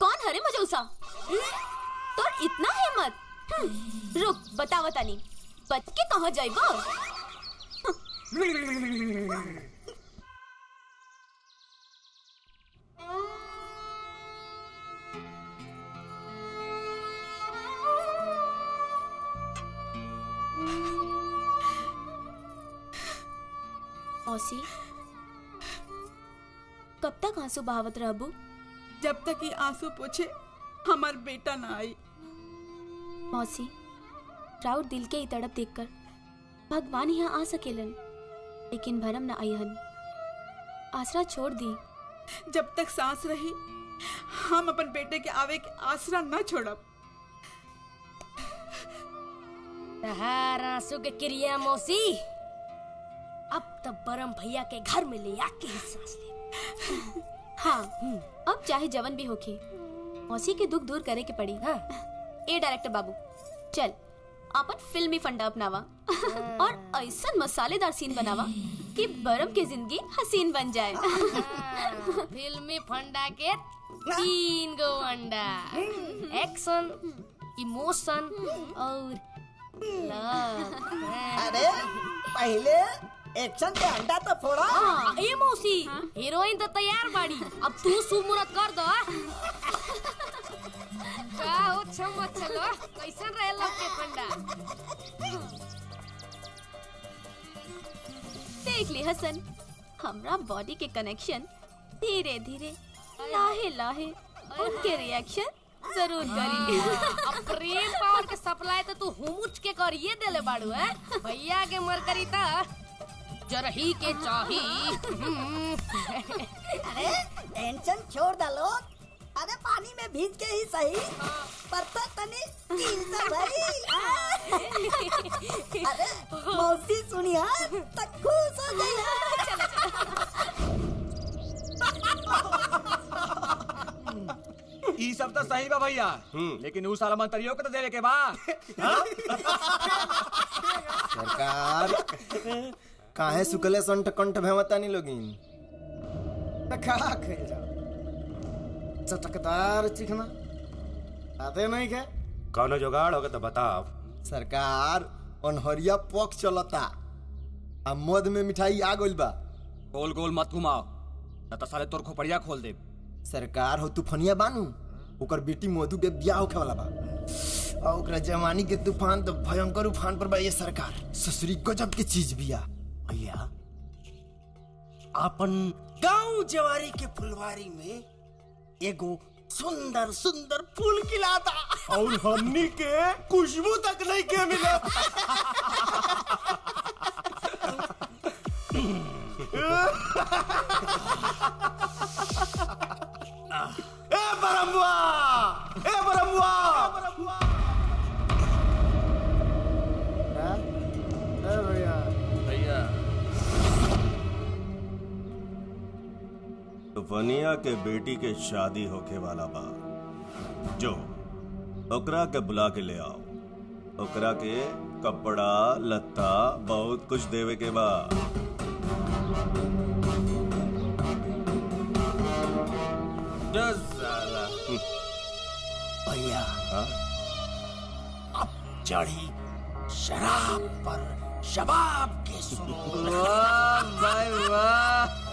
कौन हरे मजौसा? तो इतना हिम्मत? रुक बताओ तानी, बच के कहाँ जाइबो? मौसी कब तक आंसू बहावत रहबू? जब तक ये आंसू पोछे हमार बेटा ना आई। मौसी राउत दिल के ही तड़प देखकर भगवान यहाँ आ सकेलन, लेकिन भरम न आईहन। आसरा छोड़ दी। जब तक सांस रही हम अपन बेटे के आवे के आसरा न छोड़ब। तहार आंसू के क्रिया मौसी अब तब बरम भैया के घर में ले आके ही सांस ले। हाँ अब चाहे जवन भी होके मौसी के दुख दूर करे के पड़ी। हाँ। ए डायरेक्टर बाबू चल अपन फिल्मी फंडा अपनावा और ऐसा मसालेदार सीन बनावा कि बरम की जिंदगी हसीन बन जाए। फिल्मी फंडा के 3 गो अंडा, एक्शन, इमोशन और लव। अरे पहले एक्शन के अंडा तो फोड़ा। ए मौसी हीरोइन तो तैयार बाड़ी, अब तू सुमुरत कर दो। का हो छम चलो कैसन रहे लव के फंडा? देख ली हसन, हमरा बॉडी के कनेक्शन धीरे धीरे लाहे लाहे उनके रिएक्शन जरूर करी। अब प्रेम पावर के सप्लाई तो तू हुमुच के करिए देले बाड़ू है। भैया के मर करी ता जरही के चाही। अरे टेंशन छोड़ डालो। अरे पानी में भीज के ही सही, पर तो तनी कील तो भाई। अरे मौसी सुनिया तक खुश हो गई। ई सब तो सही बा भैया, लेकिन उ साला मंत्रियों को तो देवे के बा। सरकार काहे सुकले संठ कंठ भेवतानी लोगिन खा खेल जा चटकदार चिकना आते नहीं के कौनो जुगाड़ होगा तो बताओ। सरकार अनहरिया पक चलता आ मद में मिठाई आ गइल बा। गोल गोल मत घुमाओ न तो साले तोर खोपड़िया खोल दे। सरकार हो तूफानिया बानू ओकर बेटी मधु के ब्याह होखे वाला बा और ओकरा जवानी के तूफान तो भयंकर उफान पर बा। ये सरकार ससुरी गजब के चीज बिया। भैया अपन गांव जवारी के फुलवारी में एगो सुंदर सुंदर फूल खिलाता और हमनी के खुशबू तक नहीं के मिला। ए बरमुआ, ए बरमुआ, भैया तूफानिया के बेटी के शादी होके वाला बा। जो ओकरा के बुला के ले आओ। ओकरा के कपड़ा लत्ता बहुत कुछ देवे के बा। भैया अब चढ़ी शराब पर शबाब के सुनो। वाह भाई वाह।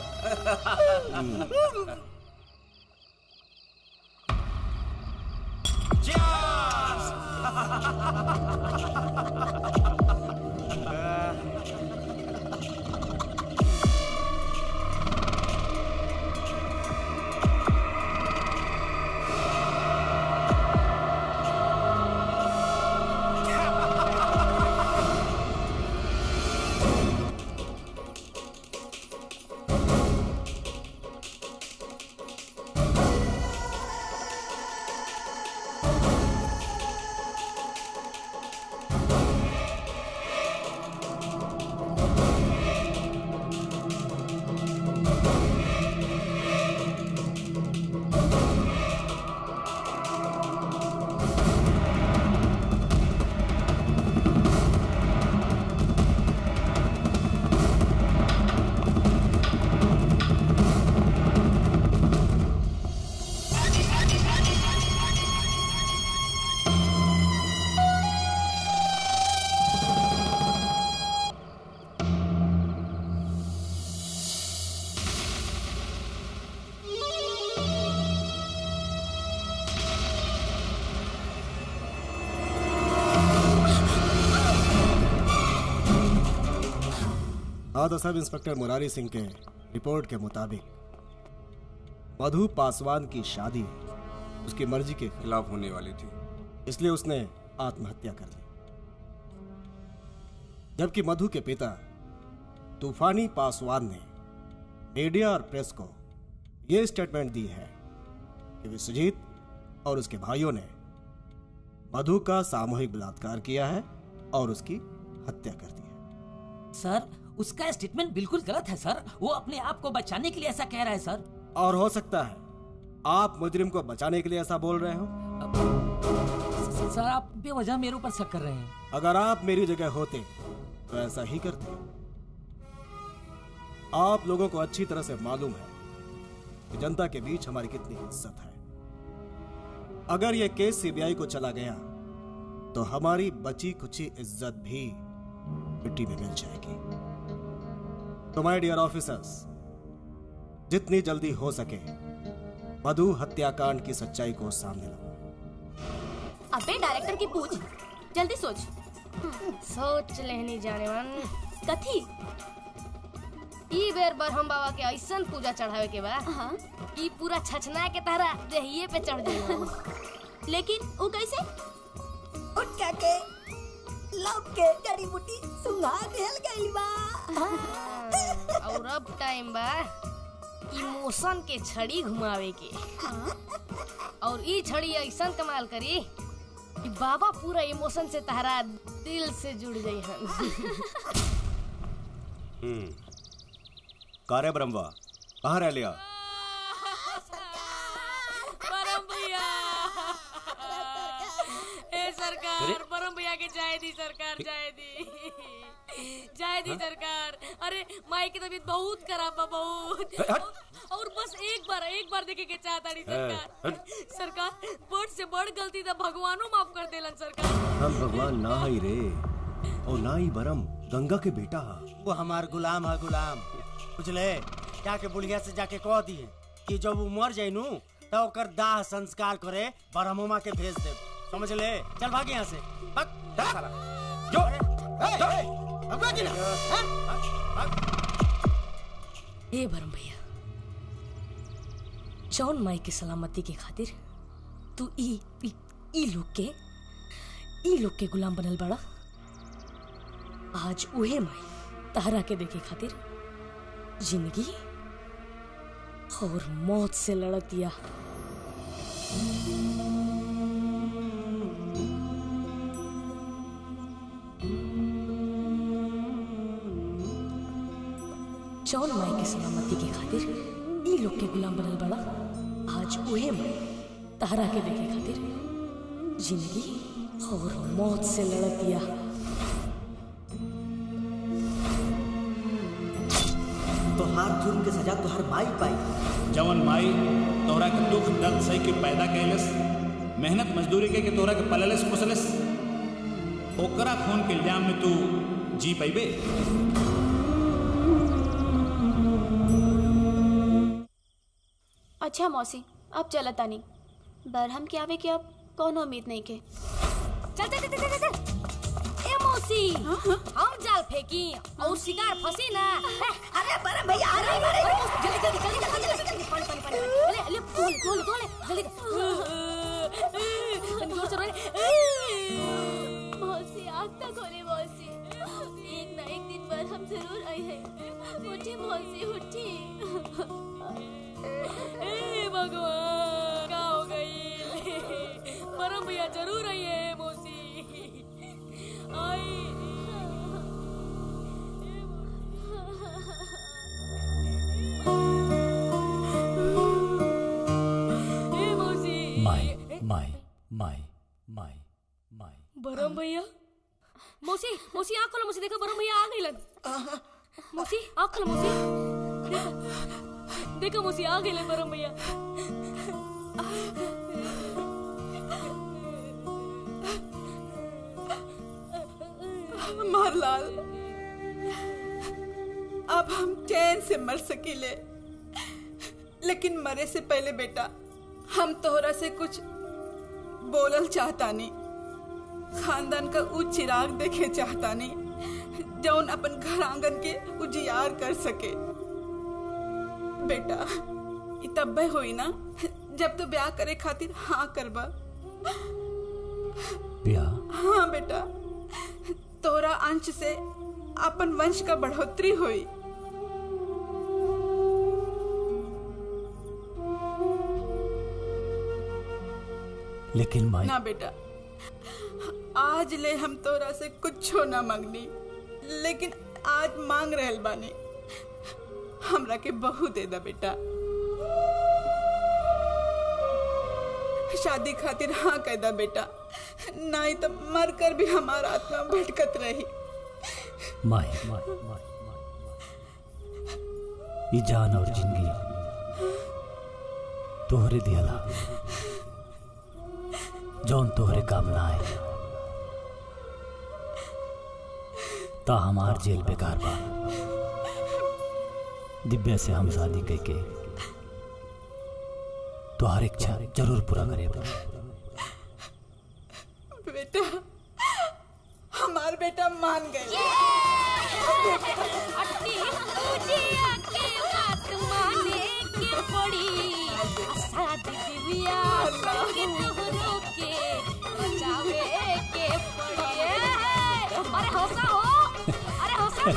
हाँ तो सब इंस्पेक्टर मुरारी सिंह के रिपोर्ट के मुताबिक मधु पासवान की शादी उसकी मर्जी के खिलाफ होने वाली थी, इसलिए उसने आत्महत्या कर ली। जबकि मधु के पिता तूफानी पासवान ने मीडिया और प्रेस को यह स्टेटमेंट दी है कि विश्वजीत और उसके भाइयों ने मधु का सामूहिक बलात्कार किया है और उसकी हत्या कर दी है। सर, उसका स्टेटमेंट बिल्कुल गलत है सर। वो अपने आप को बचाने के लिए ऐसा कह रहा है सर। और हो सकता है आप मुजरिम को बचाने के लिए ऐसा बोल रहे हो। सर, आप बेवजह मेरे ऊपर शक कर रहे हैं। अगर आप मेरी जगह होते तो ऐसा ही करते। आप लोगों को अच्छी तरह से मालूम है कि जनता के बीच हमारी कितनी इज्जत है। अगर यह केस सीबीआई को चला गया तो हमारी बची कुची इज्जत भी मिट्टी में मिल जाएगी। तो माय डियर ऑफिसर्स, जितनी जल्दी हो सके मधु हत्याकांड की सच्चाई को सामने लाओ। अबे डायरेक्टर की पूछ, जल्दी सोच। सोच लेनी जाने मन कथी ई बेर बरहम बाबा के ऐसन पूजा चढ़ावे के बा ई पूरा छछना के तरह देहिए पे चढ़ जाए। लेकिन वो कैसे? उठ के लव के जड़ी बूटी सुंघा देल गइल बा। और अब टाइम बा इमोशन के छड़ी घुमावे के। और ई छड़ी ऐसन कमाल करी कि बाबा पूरा इमोशन से तहरा दिल से जुड़ जाई हन। कारे ब्रह्मा कहाँ रह लिया? परम भैया, ए सरकार, परम भैया के जाए दी सरकार, जाए दी सरकार। अरे माई की तबीयत बहुत खराब बा, बहुत। और बस एक बार देखे के चाहता नहीं सरकार। सरकार, बड़ से बड़ गलती तो भगवानो माफ कर देलन सरकार। हम भगवान ना ही रे, और ना ही बरम गंगा के बेटा। वो हमार गुलाम है, गुलाम। बुझले, जाके बुढ़िया से जाके कह दिए कि जब वो मर जाए नू तो ओकर दाह संस्कार करे बरहमुमा के भेज दे। समझ ले? चल भाग यहाँ से, भाग, जा साला। ए बरम भैया, जौन माई के सलामती के खातिर तू ई लोग के गुलाम बनल बड़ा। आज उहे माई तहरा के देखे खातिर जिंदगी और मौत से लड़तिया। जौन माई के सलामती के खातिर ई लोग के गुलाम बनल बड़ा। आज उहे माई तहरा के देखे खातिर जिंदगी और मौत से लड़तिया। तोहार जुर्म के सजा तोहार माई पाई। जवन माई तोरा के दुख दर्द सही के पैदा कैलस, मेहनत मजदूरी के तोरा के पललस पोसलस, ओकरा खून के इल्जाम में तू जी पैबे? अच्छा मौसी, अब चलत तानी। बरहम के आवे के अब कौनो उम्मीद नहीं के। चल ए मौसी, हम जाल फेंकी और शिकार फंसी ना। अरे बरम भैया, अरे जल्दी पानी ले तोले जल्दी। जोर से रोए। मौसी, आँख तक खोले मौसी। एक ना एक दिन बरहम जरूर आई है। उठी मौसी, उठी। ए भगवान, क्या हो गई? परम भैया जरूर आई है मौसी। आई माई बरम भैया। मौसी आँख खोलो, मौसी देखो बरम भैया आ गइलन। मौसी आँख खोलो, मौसी देखो मौसी आ गइलन बरम भैया। मारलाल, अब हम चैन से मर सकीले, लेकिन मरे से पहले बेटा हम तोहरा से कुछ बोलल चाहता नहीं। खानदान का ऊ चिराग देखे चाहता नहीं जौन अपन घर आंगन के उजियार कर सके। बेटा इ तब्बे होई ना जब तो ब्याह करे खातिर हाँ करबा। ब्याह? हाँ बेटा, तोरा अंश से अपन वंश का बढ़ोतरी हुई। लेकिन माई ना बेटा, आज ले हम तोरा से कुछो ना मांगनी, लेकिन आज मांग रहल बानी। हमरा के बहू दे दा बेटा। शादी खातिर हाँ कह दा बेटा, नहीं तो मर कर भी हमारा आत्मा भटकत रही। माई माई माई ये जान और जिंदगी तोहरे दियला, जौन तोहरे काम ना आए। ता हमार जेल बेकार बा। दिव्या से हम शादी करके तोहर इच्छा जरूर पूरा करे। बेटा, हमार बेटा मान गए। अरे हौसला हो, अरे हौसला।